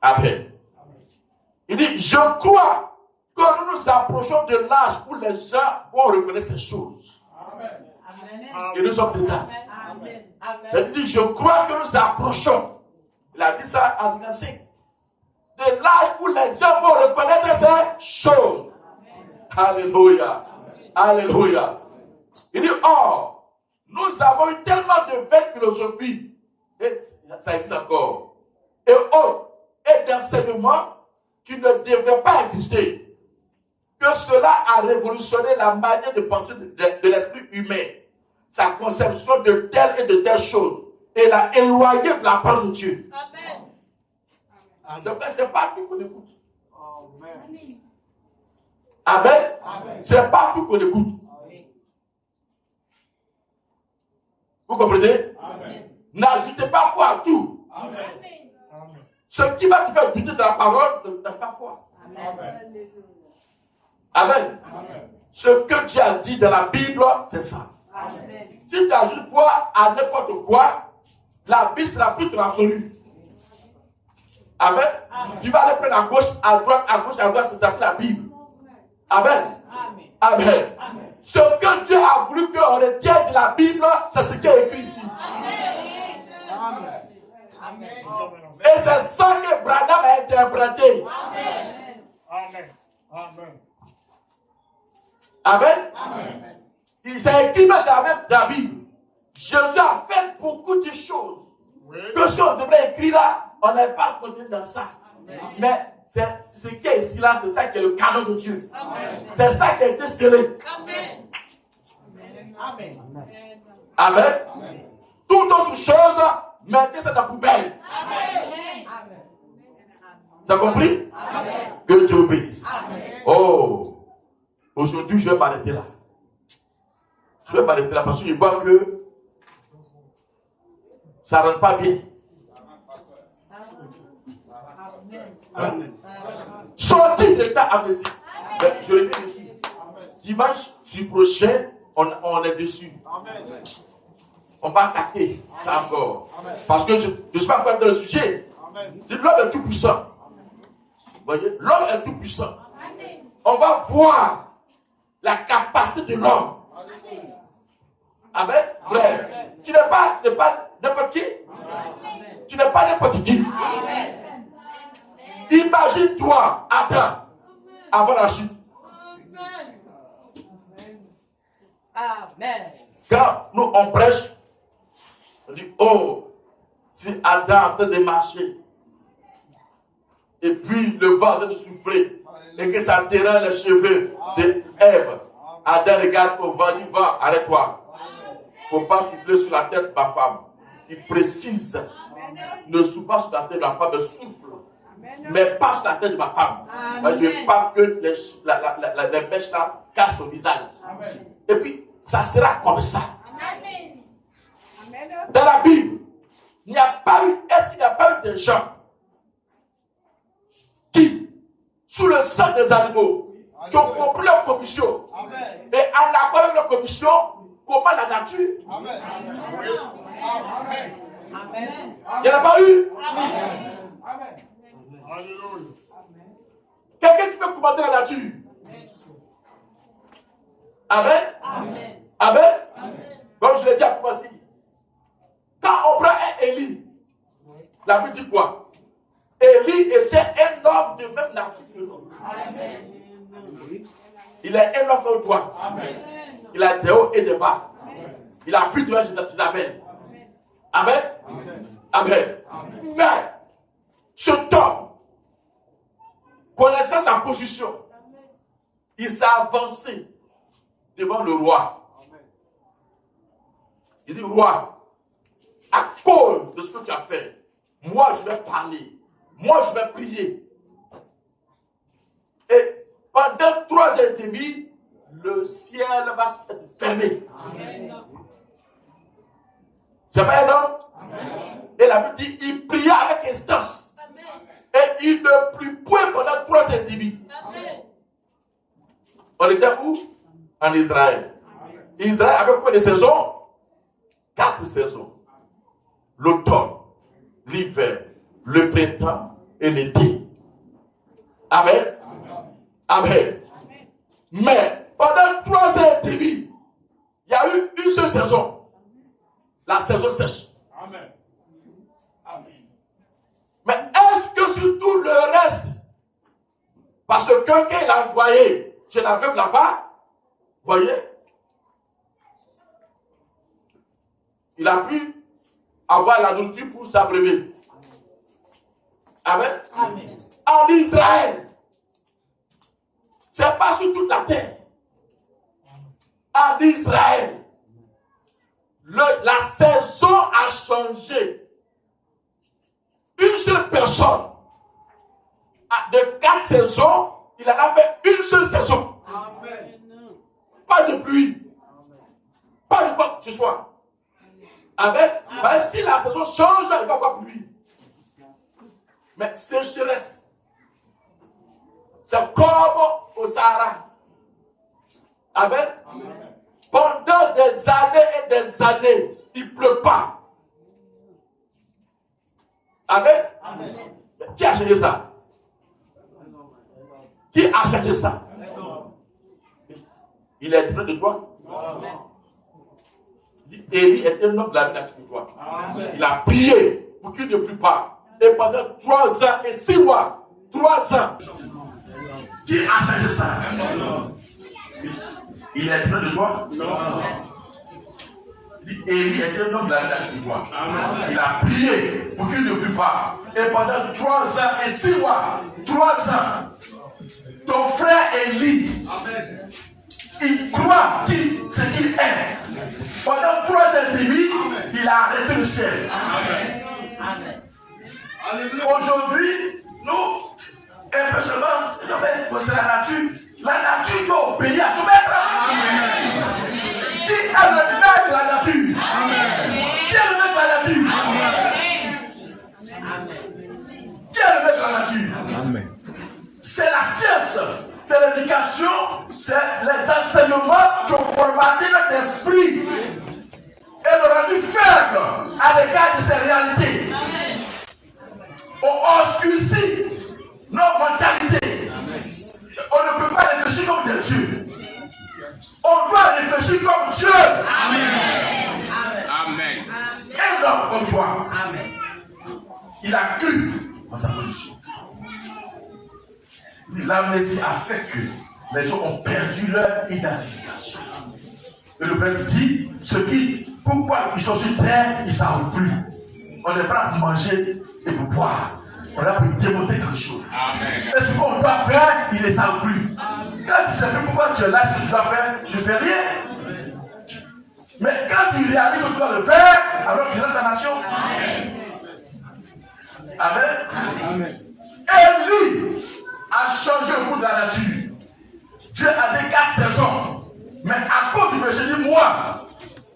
Speaker 1: Amen. Il dit, je crois que nous nous approchons de l'âge où les gens vont reconnaître ces choses. Amen. Et nous sommes dedans. Il dit, je crois que nous approchons. Il a dit ça en 55. De l'âge où les gens vont reconnaître ces choses. Alléluia. Alléluia. Il dit, or, nous avons eu tellement de belles philosophies, et ça existe encore, et autres, et d'enseignements qui ne devraient pas exister, que cela a révolutionné la manière de penser de l'esprit humain, sa conception de telles et de telles choses, et l'a éloigné de la parole de Dieu. Amen. C'est pas tout qu'on écoute. Amen. Amen. C'est pas tout qu'on écoute. Vous comprenez? N'ajoutez pas foi à tout. Amen. Ce qui va te faire douter de la parole, ne t'as pas foi. Amen. Amen. Amen. Ce que Dieu a dit dans la Bible, c'est ça. Amen. Si tu ajoutes foi à n'importe quoi, la Bible sera plus ton absolu. Amen. Amen. Tu vas aller prendre à gauche, à droite, ça s'appelle la Bible. Amen. Amen. Amen. Amen. Ce que Dieu a voulu qu'on retienne de la Bible, c'est ce qui est écrit ici. Amen. Amen. Amen. Et c'est ça que Branham a interprété. Amen. Amen. Amen. Amen. Amen. Il s'est écrit dans la Bible. Jésus a fait beaucoup de choses. Que si on devrait écrire là, on n'est pas contenu dans ça. Amen. Mais c'est ce qui est ici là, c'est ça qui est le canon de Dieu. Amen. C'est ça qui a été scellé. Amen. Amen. Amen. Amen. Toute autre chose, mettez ça dans la poubelle. Amen. Tu as compris? Amen. Que Dieu bénisse. Oh, aujourd'hui je vais m'arrêter là. Je vais m'arrêter là parce que je vois que ça ne rentre pas bien. Amen. Sortez de l'état amnésique. Je le dis dessus. Dimanche du prochain, on est dessus. Amen. On va attaquer ça encore. Amen. Parce que je ne suis pas encore dans le sujet. L'homme est tout puissant. Vous voyez, l'homme est tout puissant. Amen. On va voir la capacité de l'homme. Amen. Frère, tu n'es pas n'importe qui. Amen. Tu n'es pas n'importe qui. Amen. Imagine-toi, Adam, avant la chute. Amen. Quand nous on prêche, on dit, oh, si Adam est en train de marcher, et puis le vent est en train de souffler, et que ça dérange les cheveux d'Ève, Adam regarde au vent, il va, arrête-toi. Il ne faut pas souffler sur la tête de ma femme. Il précise, ne souffle pas sur la tête de ma femme, mais souffle. Mais pas sur la tête de ma femme. Moi, je ne veux pas que les mèches là cachent son visage. Amen. Et puis, ça sera comme ça. Amen. Dans la Bible, il n'y a pas eu, est-ce qu'il n'y a pas eu des gens qui, sous le sang des animaux, qui ont compris leur commission, et en accord avec leur commission, comment la nature? Amen. Amen. Amen. Il n'y en a pas eu? Amen. Amen. Alléluia. Quelqu'un qui peut commander la nature. Amen. Amen. Amen. Amen. Comme je l'ai dit à commencer. Quand on prend un Élie, la Bible dit quoi? Élie était un homme de même nature que nous. Il est un homme comme toi. Il a des hauts et des bas. Il a vu de Jézabel. Amen. Amen. Mais cet homme, connaissant sa position, il s'est avancé devant le roi. Il dit, roi, à cause de ce que tu as fait, moi je vais parler, moi je vais prier. Et pendant 3 heures et demie, le ciel va se fermer. C'est pas un homme? Et la Bible dit, il pria avec instance. Et il ne plut point pendant 3 heures et demie. On était où? En Israël. Israël avait combien de saisons? 4 saisons. L'automne, l'hiver, le printemps et l'été. Amen. Amen. Mais pendant 3 heures et demie, il y a eu une seule saison. La saison sèche.
Speaker 2: Amen.
Speaker 1: Mais est-ce que sur tout le reste, parce que quelqu'un l'a envoyé chez la veuve là-bas, voyez, il a pu avoir la nourriture pour s'abreuver. Amen.
Speaker 3: Amen.
Speaker 1: En Israël, c'est pas sur toute la terre. En Israël, la saison a changé. Une seule personne, de 4 saisons, il en a fait une seule saison.
Speaker 2: Amen.
Speaker 1: Pas de pluie. Pas de quoi que ce soit. Amen. Ben, si la saison change, il va y avoir pluie. Mais sécheresse. C'est comme au Sahara. Amen. Pendant des années et des années, il ne pleut pas. Amen. Qui a acheté ça? Qui a acheté ça? Il est digne de toi. Élie est un homme de la nature de toi. Il a prié pour qu'il ne plût pas. Et pendant 3 ans et 6 mois, 3 ans, qui a acheté ça? Il est digne de toi. Élie est un homme de la nature de toi. Il a prié pour qu'il ne plût pas. Et pendant 3 ans et 6 mois, 3 ans, ton frère Élie, il croit ce qu'il est. Pendant 3 ans et demi, il a arrêté le ciel. Aujourd'hui, nous, impressionnant, c'est la nature. La nature doit obéir à son maître. Qui est le maître de la nature? Qui est le maître de la nature? Qui est le maître de la nature? C'est la science, c'est l'éducation, c'est les enseignements qui ont formaté notre esprit et le rendu faible à l'égard de ces réalités. On obscurcit nos mentalités. On ne peut pas réfléchir comme des dieux. On doit réfléchir comme Dieu.
Speaker 2: Amen.
Speaker 1: Un homme comme toi. Il a cru dans sa position. L'amnésie a fait que les gens ont perdu leur identification. Et le Père dit, pourquoi ils sont sur terre, ils ne savent plus. On n'est pas pour manger et pour boire. On a pour démontrer quelque chose. Amen. Et ce qu'on doit faire, ils ne savent plus. Quand tu ne sais plus pourquoi tu es là, ce que tu dois faire, tu ne fais rien. Mais quand tu réalises que tu dois le faire, alors tu rentres dans la nation. Amen. Élie a changé le cours de la nature. Dieu a dit 4 saisons. Mais à cause du péché, dit moi,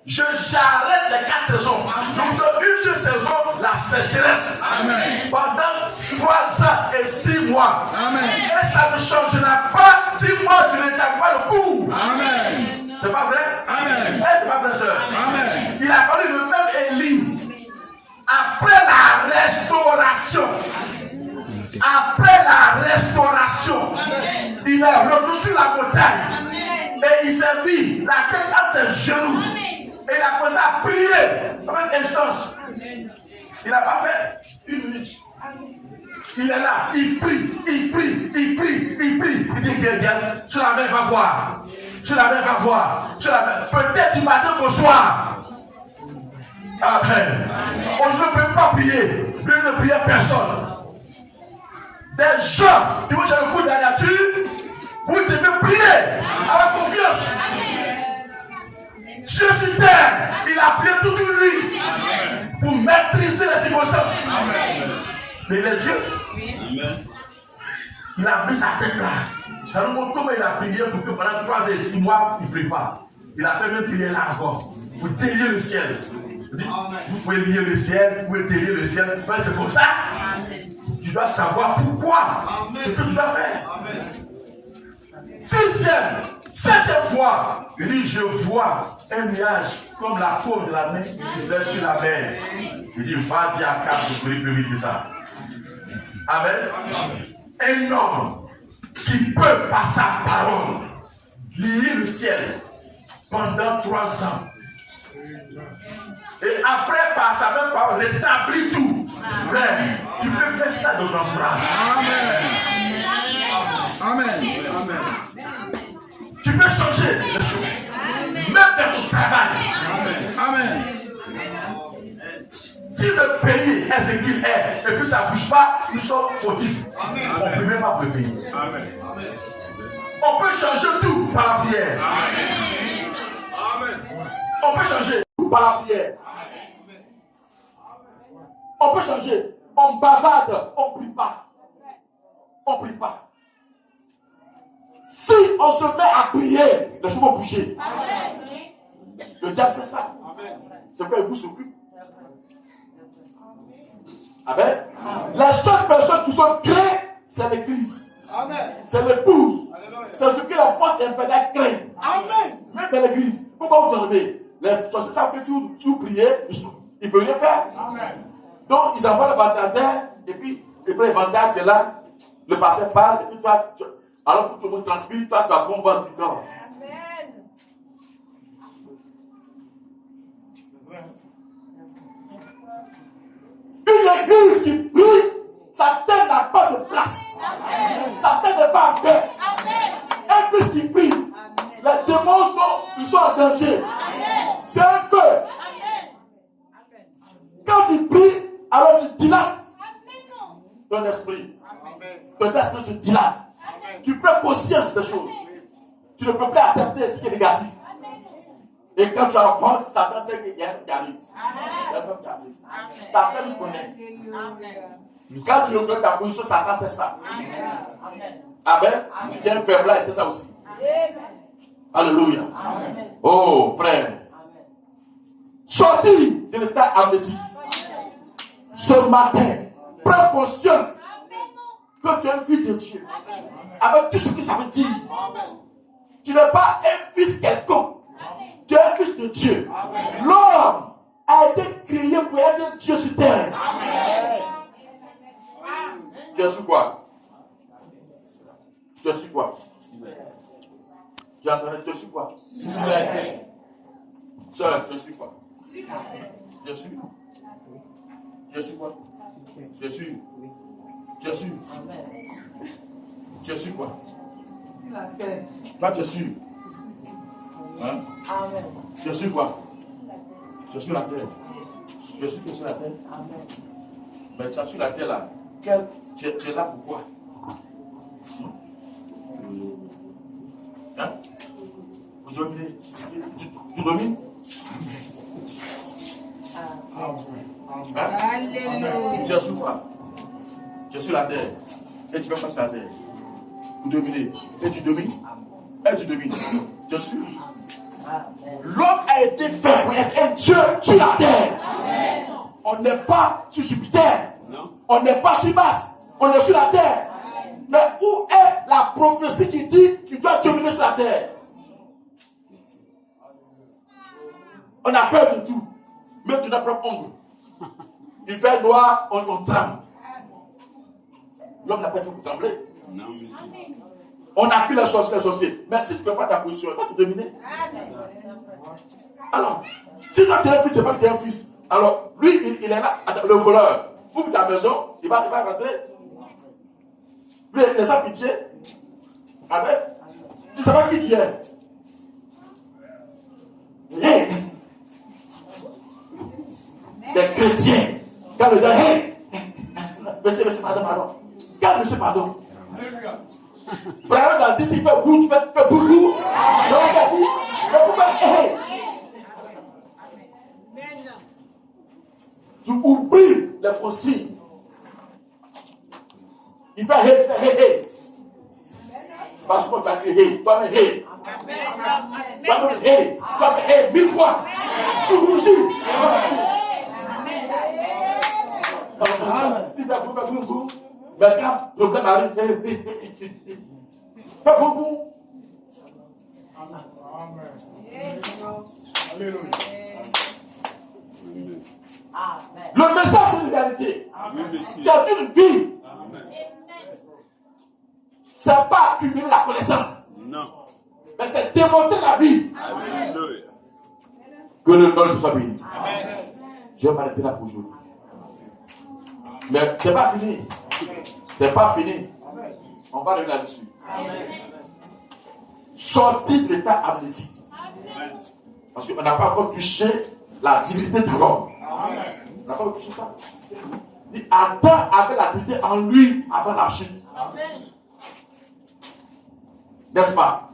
Speaker 1: j'arrête les 4 saisons. Je vous donne une seule saison, la sécheresse. Amen. Pendant 3 ans et 6 mois. Amen. Et ça ne changera pas si moi je n'éteins pas le cours. Amen. C'est pas vrai? Amen. Et c'est pas vrai, sœur? Amen. Il a fallu le même Élie. Après la restauration. Après la restauration, il est revenu sur la montagne et il s'est mis la tête à ses genoux Et il a commencé à prier avec instance. Il n'a pas fait 1 minute. Il est là, il prie. Il dit que sur la main va voir. Peut-être du matin au soir. Amen. Aujourd'hui, je ne peux pas prier. Plus ne prier personne. Des gens qui vont chercher le coup de la nature, vous devez prier avec confiance. Dieu sur terre, il a prié toute une nuit pour maîtriser les circonstances. Mais il est Dieu. Il a mis sa tête là. Ça nous montre comment il a prié pour que pendant 3 et 6 mois, il ne prie pas. Il a fait même prier là encore. Pour délier le ciel. Vous pouvez lier le ciel, vous pouvez délier le ciel. C'est comme ça. Tu dois savoir pourquoi. Ce que tu dois faire. 6e, 7e fois, il dit, je vois un nuage comme la forme de la main qui se lève sur la mer. Il dit, va dire à Cap de prier plus vite que ça. Amen. Un homme qui peut, par sa parole, lier le ciel pendant 3 ans. Et après, par sa même parole, rétablir tout. Frère, tu peux faire ça dans ton bras.
Speaker 4: Amen.
Speaker 1: Tu peux changer les choses. Même dans ton travail.
Speaker 4: Amen.
Speaker 1: Si le pays est ce qu'il est, et puis ça ne bouge pas, nous sommes fautifs. On ne peut même pas le pays. On peut changer tout par la prière. On peut changer tout par la prière. On peut changer. On bavarde, on ne prie pas. Si on se met à prier, les choses vont bouger. Le diable, c'est ça. C'est pourquoi il vous s'occupe. Amen. Les seules personnes qui sont créées, c'est l'église. C'est l'épouse. C'est ce que la force infernale crée. Amen. Même dans l'église. Pourquoi vous dormez? Les sorciers savent que si vous priez, ils ne peuvent rien faire. Amen. Donc, ils envoient le ventilateur, et puis le ventilateur, c'est là, le pasteur parle, et puis toi, alors que tout le monde transpire, toi, tu as bon ventre, tu dors. Amen. Une église qui prie, sa tête n'a pas de place. Amen. Sa tête n'est pas en paix. Une église qui prie, les démons sont en danger. Amen. C'est un feu. Amen. Quand tu pries, alors tu dilates ton esprit. Ton esprit se dilate. Tu prends conscience des choses. Tu ne peux plus accepter ce qui est négatif. Et quand tu avances, Satan sait qu'il y a un qui arrive. Satan nous connaît. Quand tu regardes ta position, Satan sait ça. Amen. Tu viens faire là et c'est ça aussi. Alléluia. Oh, frère. Sortis de l'état amnésique. Ce matin, prends conscience que tu es un fils de Dieu. Avec tout ce que ça veut dire. Tu n'es pas un fils quelconque. Tu es un fils de Dieu. L'homme a été créé pour être Dieu sur terre. Tu es sur quoi? Tu es sur quoi? J'ai entendu, tu es sur quoi? Sœur, tu es sur quoi? Tu es sur? Tu es sur quoi? Tu es sur? Tu es sûr? Tu es sûr quoi? Toi, tu es sûr? Hein? Tu es sûr quoi? Tu es sur la terre? Tu es sûr que c'est sur la terre? Mais tu es sur la terre là. Tu es là pourquoi? Hein? Vous dominez? Tu domines? Hein? Tu es sur quoi? Tu es sur la terre. Et tu vas pas sur la terre. Vous dominez. Et tu domines. Et tu domines. Tu es sûr? L'homme a été fait pour être un Dieu sur la terre. Amen. On n'est pas sur Jupiter. Non. On n'est pas sur Mars. On est sur la terre. Amen. Mais où est la prophétie qui dit tu dois dominer sur la terre? On a peur de tout. Même de notre propre ombre. Il fait noir, on tremble. L'homme n'a pas fait pour trembler. Non, on a pris les sorciers. Mais si tu ne fais pas ta position, tu vas te dominer. Alors, si toi tu es un fils, tu sais pas que tu es un fils. Alors, lui, il est là, le voleur. Ouvre ta maison, il va rentrer. Lui, il est sans pitié. Amen. Tu ne sais pas qui tu es. Hey. Des chrétiens. Quand le gars, hey, monsieur, pardon. Quand monsieur, pardon. Frère, ça dit, s'il fait beaucoup, tu fais beaucoup. Hey. Tu oublies les fossiles. Il fait hey, hey. C'est pas ce qu'on va dire hey. Toi, mais hey. Toi, mais hey. Toi, mais hey. 1000 fois. Tu rougis. Si tu as beaucoup, mais quand le problème arrive, fais beaucoup.
Speaker 2: Alléluia.
Speaker 1: Le message, c'est une réalité. C'est une vie. Ce n'est pas accumuler la connaissance.
Speaker 2: Non.
Speaker 1: Mais c'est démontrer la vie.
Speaker 2: Alléluia.
Speaker 1: Que le nom soit béni. Je vais m'arrêter là pour aujourd'hui. Mais ce n'est pas fini. Ce n'est pas fini. On va revenir là-dessus. Sortir de l'état amnésique. Parce qu'on n'a pas encore touché la divinité de l'homme. On n'a pas encore touché ça. Adam avait la divinité en lui avant la chute. N'est-ce pas?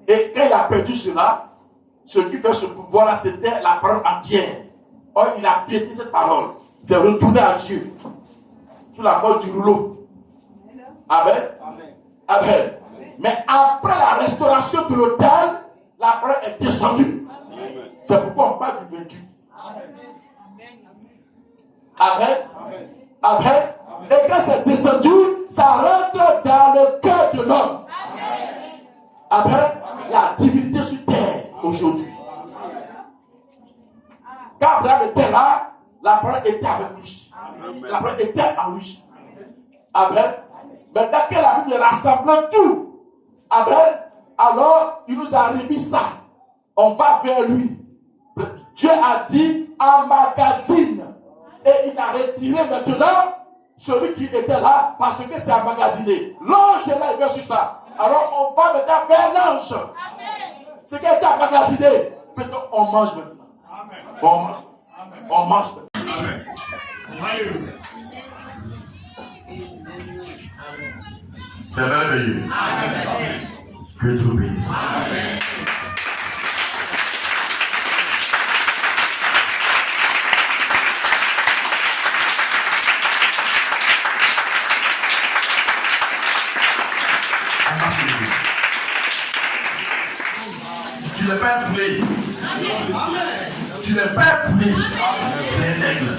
Speaker 1: Et quand il a perdu cela, ce qui fait ce pouvoir-là, c'était la parole entière. Or, il a piétiné cette parole. Il s'est retourné à Dieu. Sous la force du rouleau. Amen. Amen. Mais après la restauration de l'autel, la parole est descendue. C'est pourquoi on parle du 28. Amen. Amen. Et quand c'est descendu, ça rentre dans le cœur de l'homme. Amen. La divinité sur terre aujourd'hui. Quand Abraham était là, la parole était avec lui. La parole était en lui. Amen. Maintenant que la Bible rassemble tout, amen, alors il nous a remis ça. On va vers lui. Dieu a dit emmagasine. Et il a retiré maintenant celui qui était là parce que c'est emmagasiné. L'ange est là, il vient sur ça. Alors on va maintenant vers l'ange. Ce qui a été emmagasiné. Maintenant on mange maintenant. On mange. On mange maintenant. C'est merveilleux. Que Dieu bénisse. Tu n'es pas un poulet. Tu n'es pas un poulet. C'est un aigle.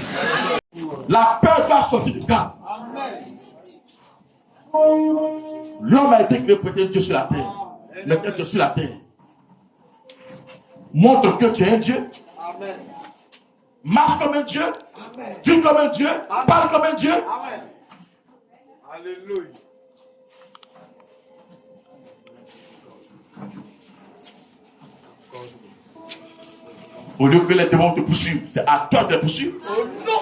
Speaker 1: La peur doit sortir du camp. L'homme a été créé pour être Dieu sur la terre. Le Dieu sur la terre. Montre que tu es un Dieu. Marche comme un Dieu. Vis comme un Dieu. Parle comme un Dieu.
Speaker 2: Alléluia.
Speaker 1: Au lieu que les démons te poursuivent, c'est à toi de les poursuivre. Oh non!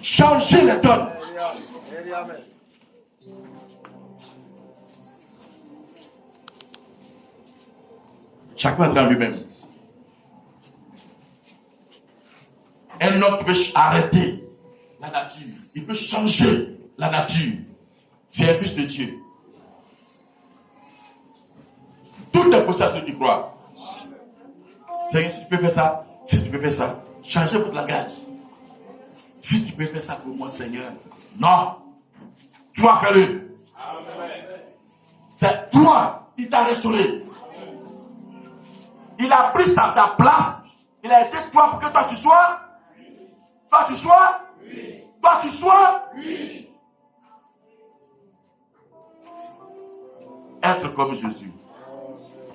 Speaker 1: Changer les donnes. Chacun dans lui-même. Un homme peut arrêter la nature. Il peut changer la nature. C'est un fils de Dieu. Tout est possible à ceux qui croient. Seigneur, si tu peux faire ça, si tu peux faire ça, changez votre langage. Si tu peux faire ça pour moi, Seigneur. Non. Toi, fais-le. C'est toi qui t'a restauré. Il a pris ta place. Il a été toi pour que toi tu sois. Toi tu sois. Toi tu sois. Être comme Jésus.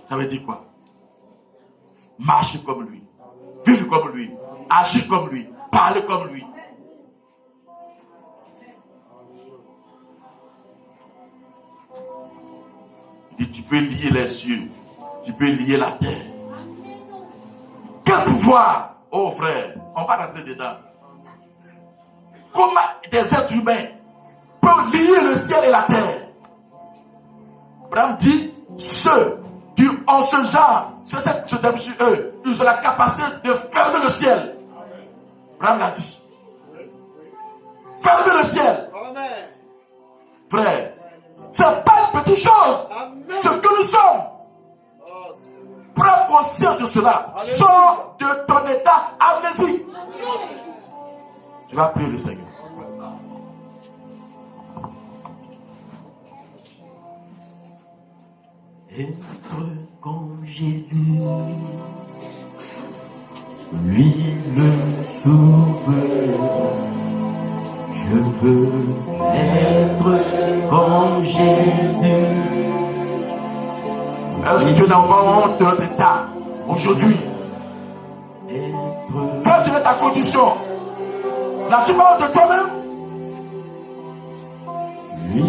Speaker 1: Ça veut dire quoi? Marcher comme lui. Vivre comme lui. Agir comme lui. Parler comme lui. Et tu peux lier les cieux. Tu peux lier la terre. Quel pouvoir? Oh frère, on va rentrer dedans. Comment des êtres humains peuvent lier le ciel et la terre? Abraham dit, ceux qui ont ce genre, ce début sur eux, ils ont la capacité de fermer le ciel. Abraham l'a dit. Fermer le ciel.
Speaker 4: Amen.
Speaker 1: Frère, ce n'est pas une petite chose.
Speaker 4: Amen.
Speaker 1: Ce que nous sommes.
Speaker 4: Oh, Seigneur.
Speaker 1: Prends conscience de cela.
Speaker 4: Alléluia.
Speaker 1: Sors de ton état amnésique. Tu vas prier le Seigneur.
Speaker 5: Être comme Jésus, lui le sauveur. Je veux être comme Jésus.
Speaker 1: Est-ce que nous avons honte de notre état aujourd'hui? Quelle est ta condition? N'as-tu pas honte de toi-même?
Speaker 5: Lui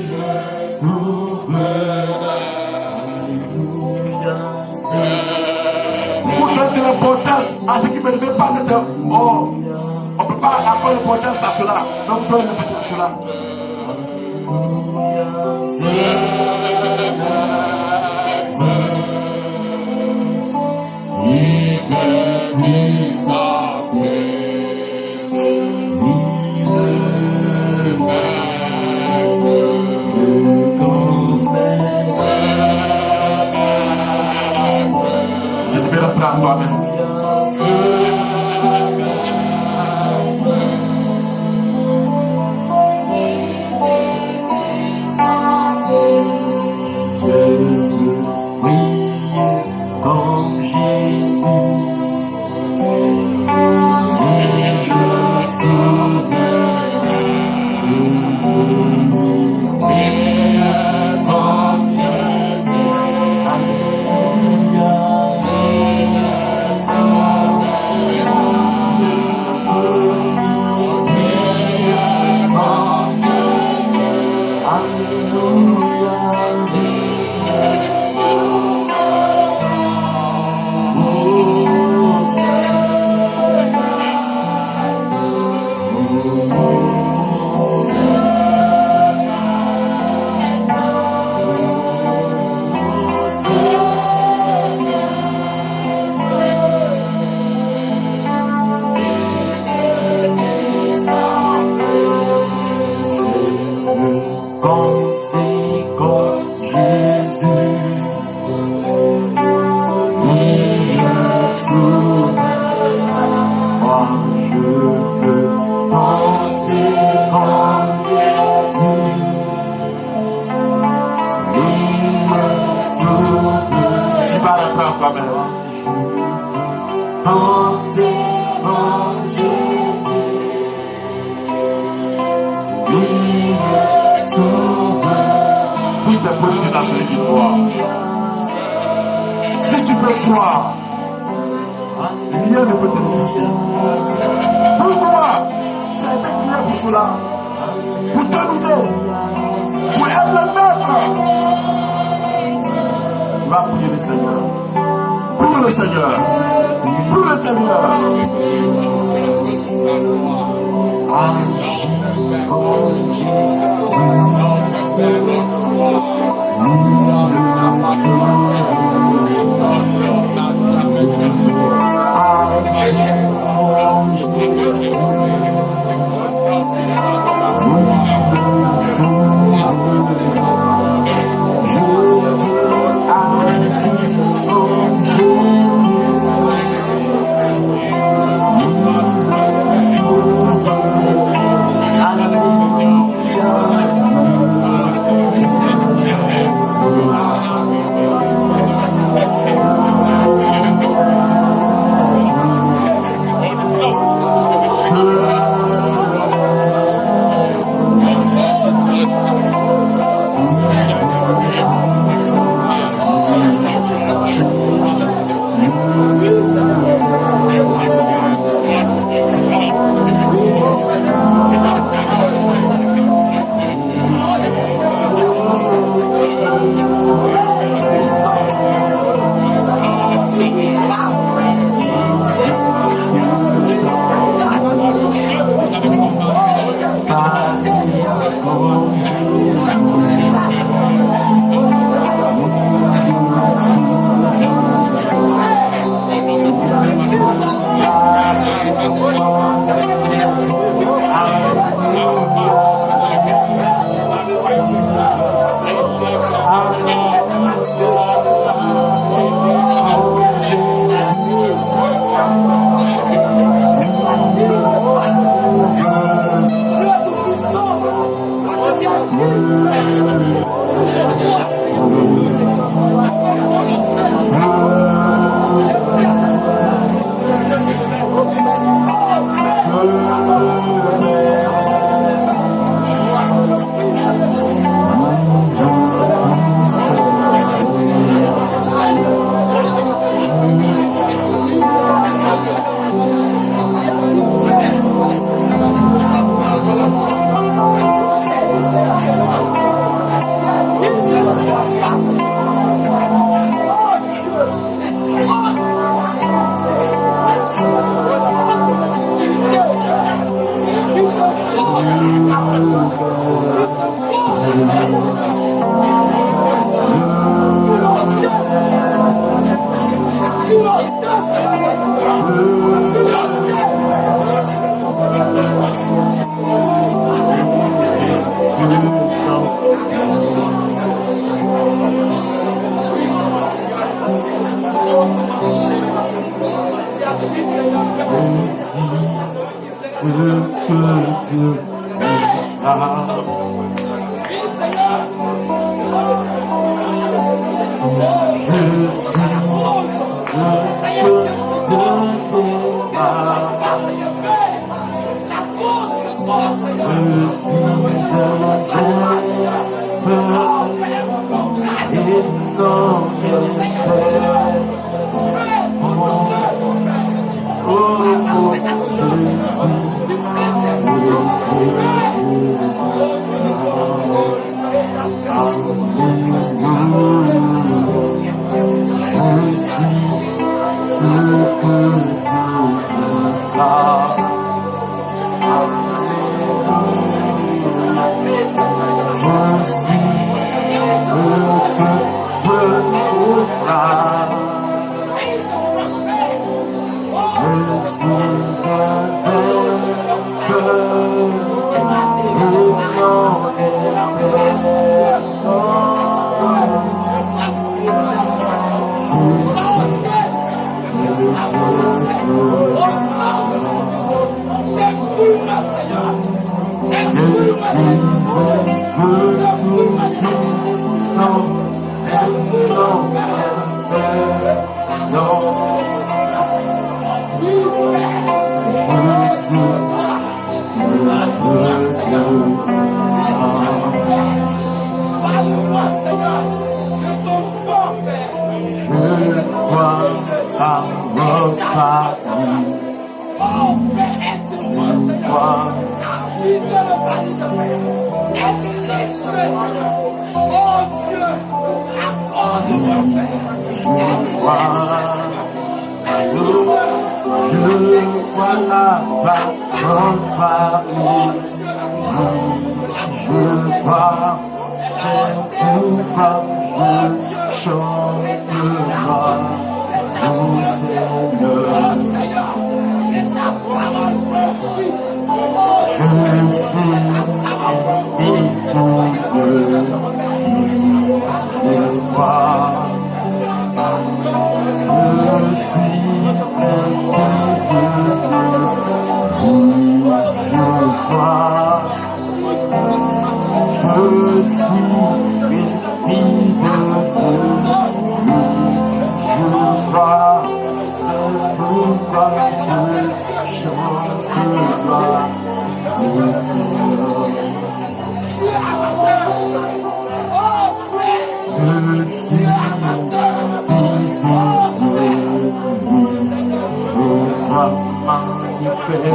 Speaker 5: le sauveur.
Speaker 1: Vous donnez de l'importance à ce qui ne mérite pas d'être. Oh, on ne peut pas accorder l'importance à cela. Donc, vous donnez l'importance à cela. Si tu peux le prendre toi-même.
Speaker 5: Comme Jésus,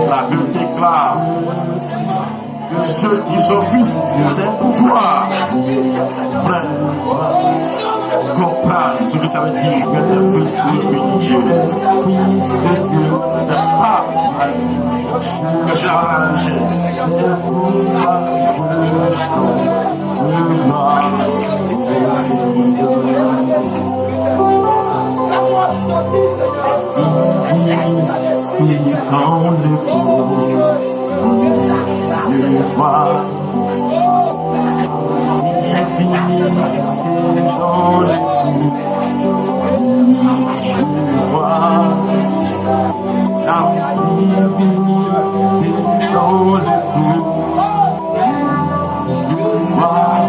Speaker 1: La Bible déclare que ceux qui sont fils, c'est pouvoir. Frère, comprendre ce que ça veut dire que le fils de Dieu, fils de Dieu, c'est pas que j'ai arrangé. C'est pouvoir dans le corps, je vois divinité dans le corps, je vois la divinité dans le corps, je vois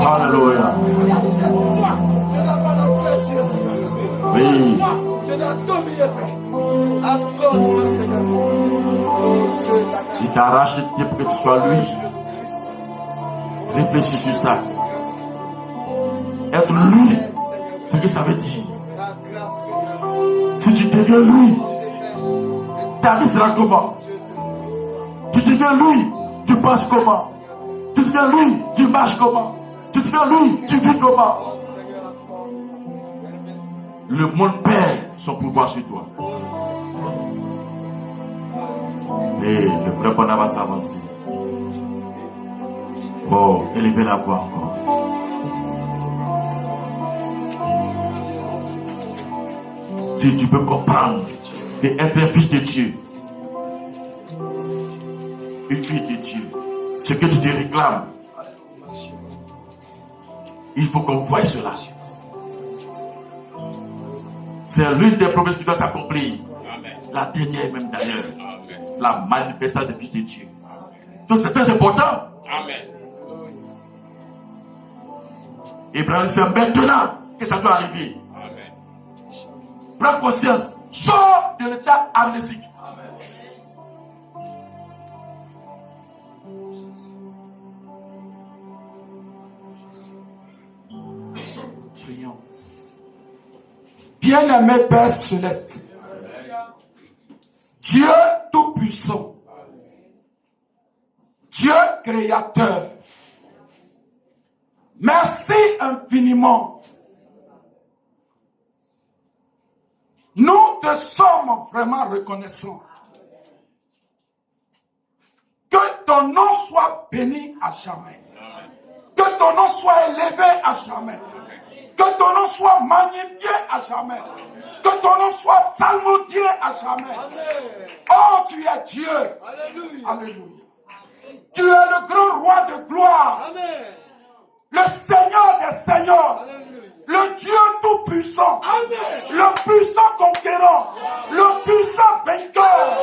Speaker 1: Alléluia. Oui. Il t'a racheté pour que tu sois lui. Réfléchis sur ça. Être lui, ce que ça veut dire. Si tu deviens lui, ta vie sera comment? Tu deviens lui, tu penses comment? Tu deviens lui, tu marches comment? Tu deviens lui, tu vis comment? Le monde perd son pouvoir sur toi. Et le frère Bonham s'avance. Oh, élevez la voix encore. Si tu peux comprendre que être un fils de Dieu, une fille de Dieu, ce que tu te réclames, il faut qu'on voie cela. C'est l'une des promesses qui doit s'accomplir. La dernière même d'ailleurs. La manifestation de fils de Dieu. Donc c'est très important.
Speaker 2: Amen.
Speaker 1: Abraham, c'est maintenant que ça doit arriver.
Speaker 2: Amen.
Speaker 1: Prends conscience. Sors de l'état amnésique.
Speaker 6: Prions. Bien-aimé Père Céleste, Dieu Tout-Puissant, Dieu Créateur, merci infiniment. Nous te sommes vraiment reconnaissants. Que ton nom soit béni à jamais. Que ton nom soit élevé à jamais. Que ton nom soit magnifié à jamais. Que ton nom soit psalmodié à jamais. Oh, tu es Dieu.
Speaker 4: Alléluia.
Speaker 6: Alléluia. Tu es le grand roi de gloire.
Speaker 4: Amen.
Speaker 6: Le Seigneur des Seigneurs.
Speaker 4: Alléluia.
Speaker 6: Le Dieu tout-puissant.
Speaker 4: Amen.
Speaker 6: Le puissant conquérant. Le puissant vainqueur.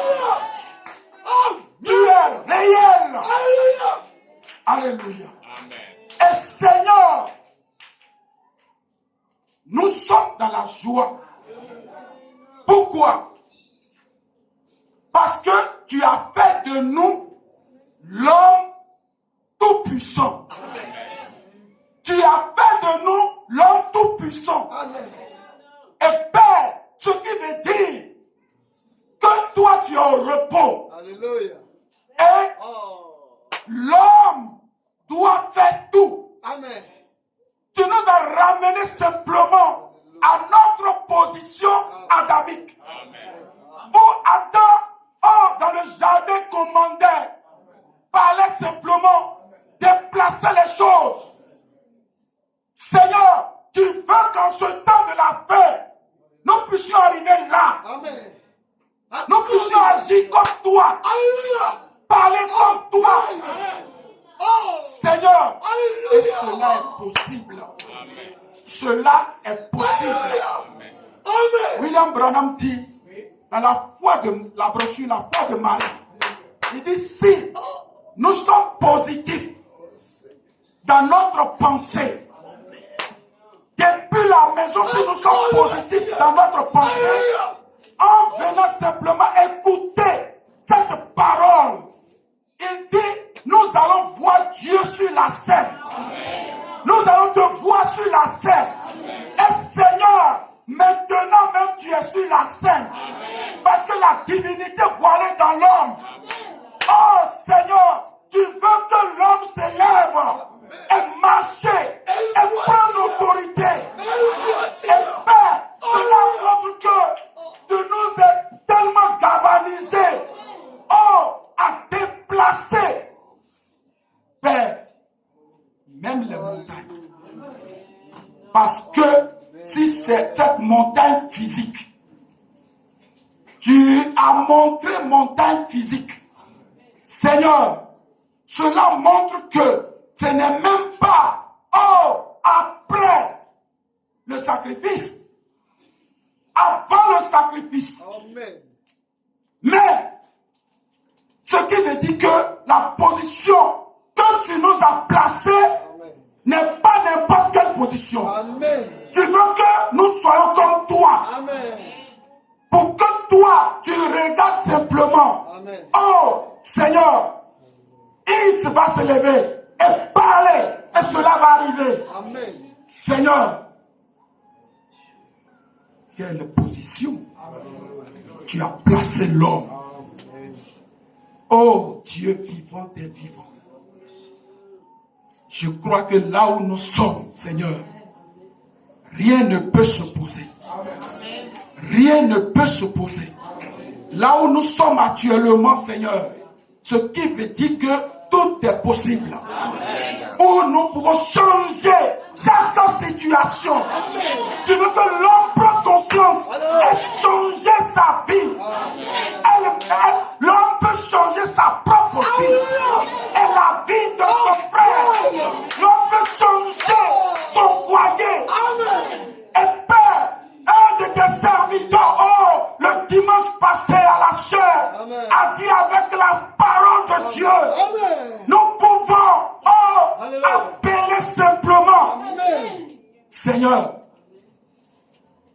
Speaker 4: Oh,
Speaker 6: Tu es réel.
Speaker 4: Alléluia.
Speaker 6: Alléluia.
Speaker 2: Amen.
Speaker 6: Et Seigneur, nous sommes dans la joie. Pourquoi? Parce que tu as fait de nous l'homme tout-puissant. Tu as fait de nous l'homme tout-puissant.
Speaker 4: Amen.
Speaker 6: Et Père, ce qui veut dire que toi tu es au repos.
Speaker 4: Alléluia.
Speaker 6: Et
Speaker 4: Oh.
Speaker 6: l'homme doit faire tout.
Speaker 4: Amen.
Speaker 6: Tu nous as ramené simplement à notre position adamique. Où Adam, dans le jardin commandait, parlait simplement déplacer les choses. Seigneur, tu veux qu'en ce temps de la paix, nous puissions arriver là.
Speaker 4: Amen.
Speaker 6: Nous puissions agir comme toi.
Speaker 4: Alléluia.
Speaker 6: Parler comme toi.
Speaker 4: Oh.
Speaker 6: Seigneur, et
Speaker 4: Alléluia.
Speaker 6: cela est possible. Cela est possible.
Speaker 4: Amen.
Speaker 6: William Branham dit, dans la foi de la brochure, la foi de Marie, il dit, si nous sommes positifs dans notre pensée, depuis la maison, si nous sommes positifs dans notre pensée, en maintenant simplement écouter cette parole. Il dit, nous allons voir Dieu sur la scène. Nous allons te voir sur la scène. Et Seigneur, maintenant même tu es sur la scène. Parce que la divinité voilée dans l'homme. Oh Seigneur, tu veux que l'homme s'élève et marche et prenne l'autorité. Et Père, cela montre que tu nous es tellement galvanisés. Oh, à déplacer. Père, même les montagnes. Parce que si c'est cette montagne physique, tu as montré montagne physique. Seigneur, cela montre que ce n'est même pas, après le sacrifice, avant le sacrifice.
Speaker 4: Amen.
Speaker 6: Mais, ce qui veut dire que la position que tu nous as placée n'est pas n'importe quelle position.
Speaker 4: Amen.
Speaker 6: Tu veux que nous soyons comme toi.
Speaker 4: Amen.
Speaker 6: Pour que toi, tu regardes simplement.
Speaker 4: Amen.
Speaker 6: Oh, Seigneur, il va se lever et parler. Et cela va arriver.
Speaker 4: Amen.
Speaker 6: Seigneur, quelle position tu as placé l'homme. Oh, Dieu vivant des vivants. Je crois que là où nous sommes, Seigneur, rien ne peut s'opposer. Rien ne peut s'opposer. Là où nous sommes actuellement, Seigneur, ce qui veut dire que tout est possible. Où nous pouvons changer chaque situation. Tu veux que l'homme prenne conscience et changer sa vie. L'homme peut changer sa propre vie et la vie de son frère. L'homme peut changer son foyer. Et Père, un de tes serviteurs, le dimanche passé à la chair, a dit avec la parole de Dieu, nous pouvons appeler simplement, Seigneur,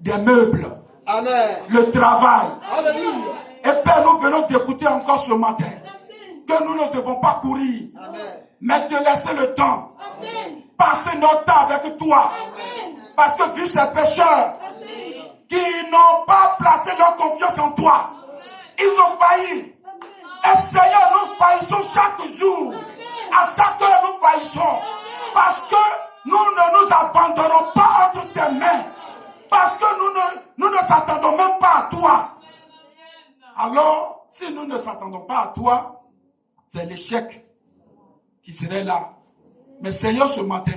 Speaker 6: des meubles, le travail. Et Père, nous venons d'écouter encore ce matin que nous ne devons pas courir, mais te laisser le temps, passer notre temps avec toi. Parce que vu ces pécheurs qui n'ont pas placé leur confiance en toi, ils ont failli. Et Seigneur, nous faillissons chaque jour. À chaque heure, nous faillissons. Parce que nous ne nous abandonnons pas entre tes mains. Parce que nous ne s'attendons même pas à toi. Alors, si nous ne s'attendons pas à toi, c'est l'échec qui serait là. Mais Seigneur, ce matin,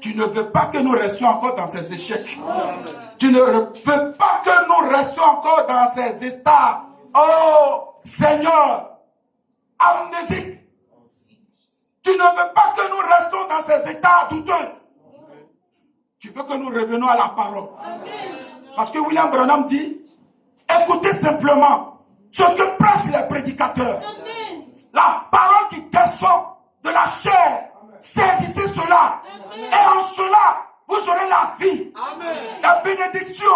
Speaker 6: tu ne veux pas que nous restions encore dans ces échecs. Tu ne veux pas que nous restions encore dans ces états. Oh, Seigneur, amnésique. Tu ne veux pas que nous restons dans ces états douteux. Tu veux que nous revenions à la parole. Parce que William Branham dit, écoutez simplement ce que prêchent les prédicateurs. La parole qui descend de la chair. Saisissez cela. Et en cela, vous aurez la vie. La bénédiction.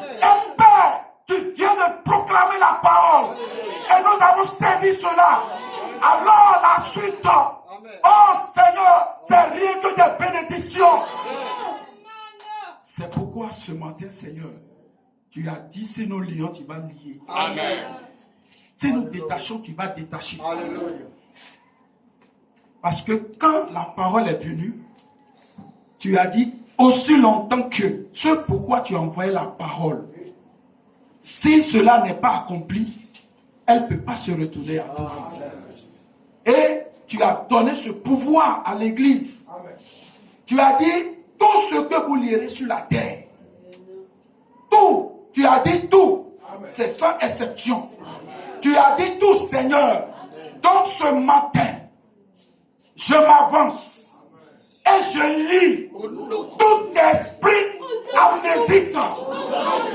Speaker 6: Et Père, tu viens de proclamer la parole. Et nous avons saisi cela. Alors la suite. Oh Seigneur, c'est rien que des bénédictions. C'est pourquoi ce matin, Seigneur, tu as dit, si nous lions, tu vas lier.
Speaker 4: Amen.
Speaker 6: Si nous détachons, tu vas détacher.
Speaker 4: Alléluia.
Speaker 6: Parce que quand la parole est venue, tu as dit, aussi longtemps que ce pourquoi tu as envoyé la parole, si cela n'est pas accompli, elle ne peut pas se retourner à toi. Et tu as donné ce pouvoir à l'église. Tu as dit, tout ce que vous lirez sur la terre, tout, tu as dit tout, c'est sans exception. Tu as dit tout, Seigneur. Donc ce matin, je m'avance et je lis tout esprit amnésique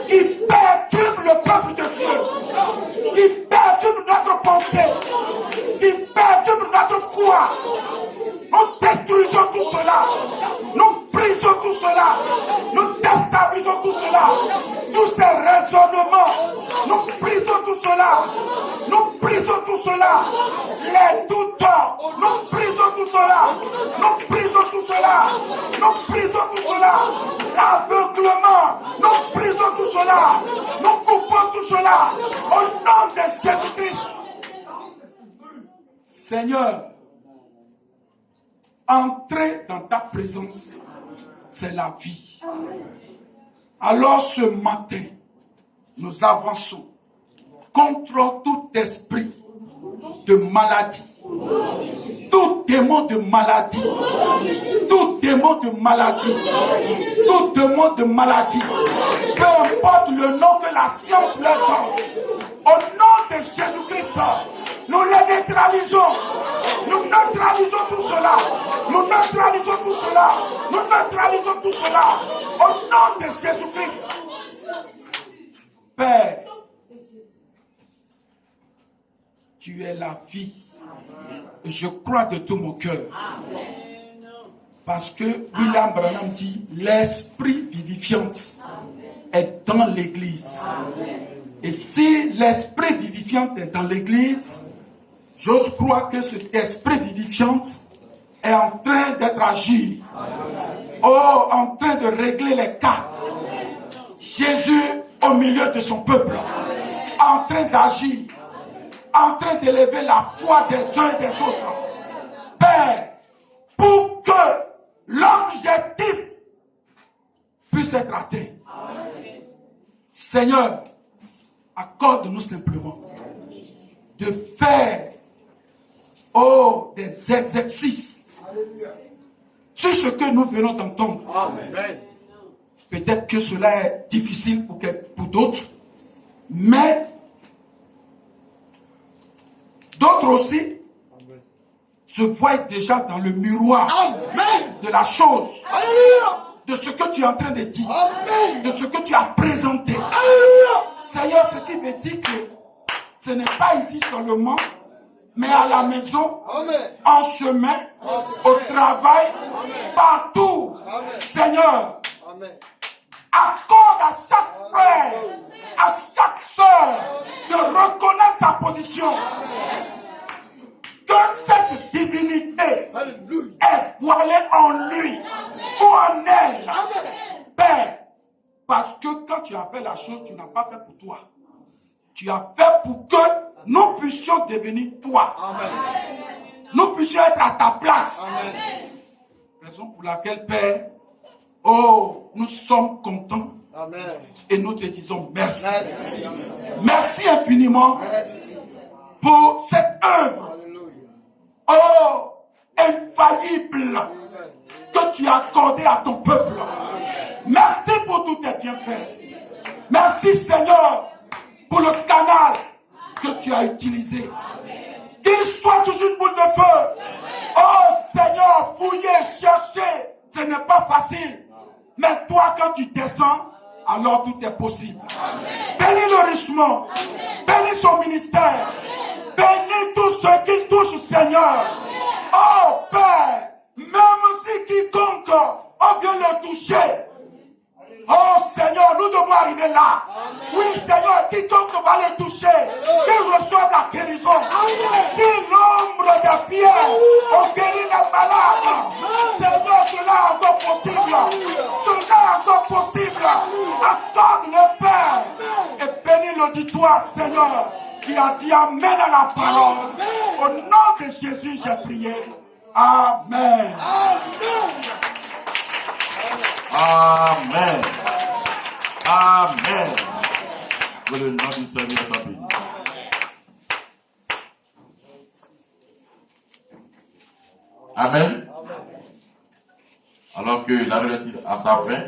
Speaker 6: qui perturbe le peuple de Dieu, qui perturbe notre pensée, qui perturbe notre foi. Nous détruisons tout cela, nous brisons tout cela, nous déstabilisons tout cela, tous ces raisonnements, nous brisons Seigneur, entrer dans ta présence, c'est la vie. Alors ce matin, nous avançons contre tout esprit de maladie, tout démon de maladie, tout démon de maladie, tout démon de maladie, peu importe le nom que la science leur donne, au nom de Jésus-Christ, nous les neutralisons. Nous neutralisons tout cela. Nous neutralisons tout cela. Nous neutralisons tout cela. Au nom de Jésus-Christ. Père, tu es la vie. Et je crois de tout mon cœur. Parce que William Branham dit, l'esprit vivifiant est dans l'église. Et si l'esprit vivifiant est dans l'église, j'ose croire que cet esprit vivifiant est en train d'être agi. Oh, en train de régler les cas. Jésus au milieu de son peuple, en train d'agir, en train d'élever la foi des uns et des autres. Père, pour que l'objectif puisse être atteint. Seigneur, accorde-nous simplement de faire des exercices sur ce que nous venons d'entendre.
Speaker 4: Amen.
Speaker 6: Peut-être que cela est difficile pour d'autres, mais d'autres aussi se voient déjà dans le miroir de la chose, de ce que tu es en train de dire, de ce que tu as présenté. Seigneur, ce qui veut dire que ce n'est pas ici seulement, mais à la maison, en chemin, au travail, partout. Seigneur, accorde à chaque frère, à chaque sœur de reconnaître sa position. Que cette divinité est voilée en lui ou en elle. Père, parce que quand tu as fait la chose, tu n'as pas fait pour toi. Tu as fait pour que nous puissions devenir toi. Nous puissions être à ta place. Raison pour laquelle, Père, nous sommes contents. Et nous te disons merci. Merci infiniment pour cette œuvre. Infaillible que tu as accordée à ton peuple. Merci pour tous tes bienfaits. Merci Seigneur pour le canal que tu as utilisé. Qu'il soit toujours une boule de feu. Oh Seigneur, fouiller, chercher, ce n'est pas facile. Mais toi, quand tu descends, alors tout est possible. Bénis-le richement. Bénis son ministère. Bénis tout ce qu'il touche, Seigneur. Oh Père, même si quiconque vient le toucher. Oh Seigneur, nous devons arriver là. Oui Seigneur, quiconque va les toucher, qu'il reçoive la guérison. Si l'ombre des pierres ont guéri les malades, Seigneur, cela est encore possible. Cela est encore possible. Accorde le Père et bénis l'auditoire, Seigneur, qui a dit Amen à la parole. Au nom de Jésus, j'ai prié. Amen.
Speaker 1: Amen. Amen. Que le nom du Seigneur soit béni. Amen. Alors que la réalité à sa fin.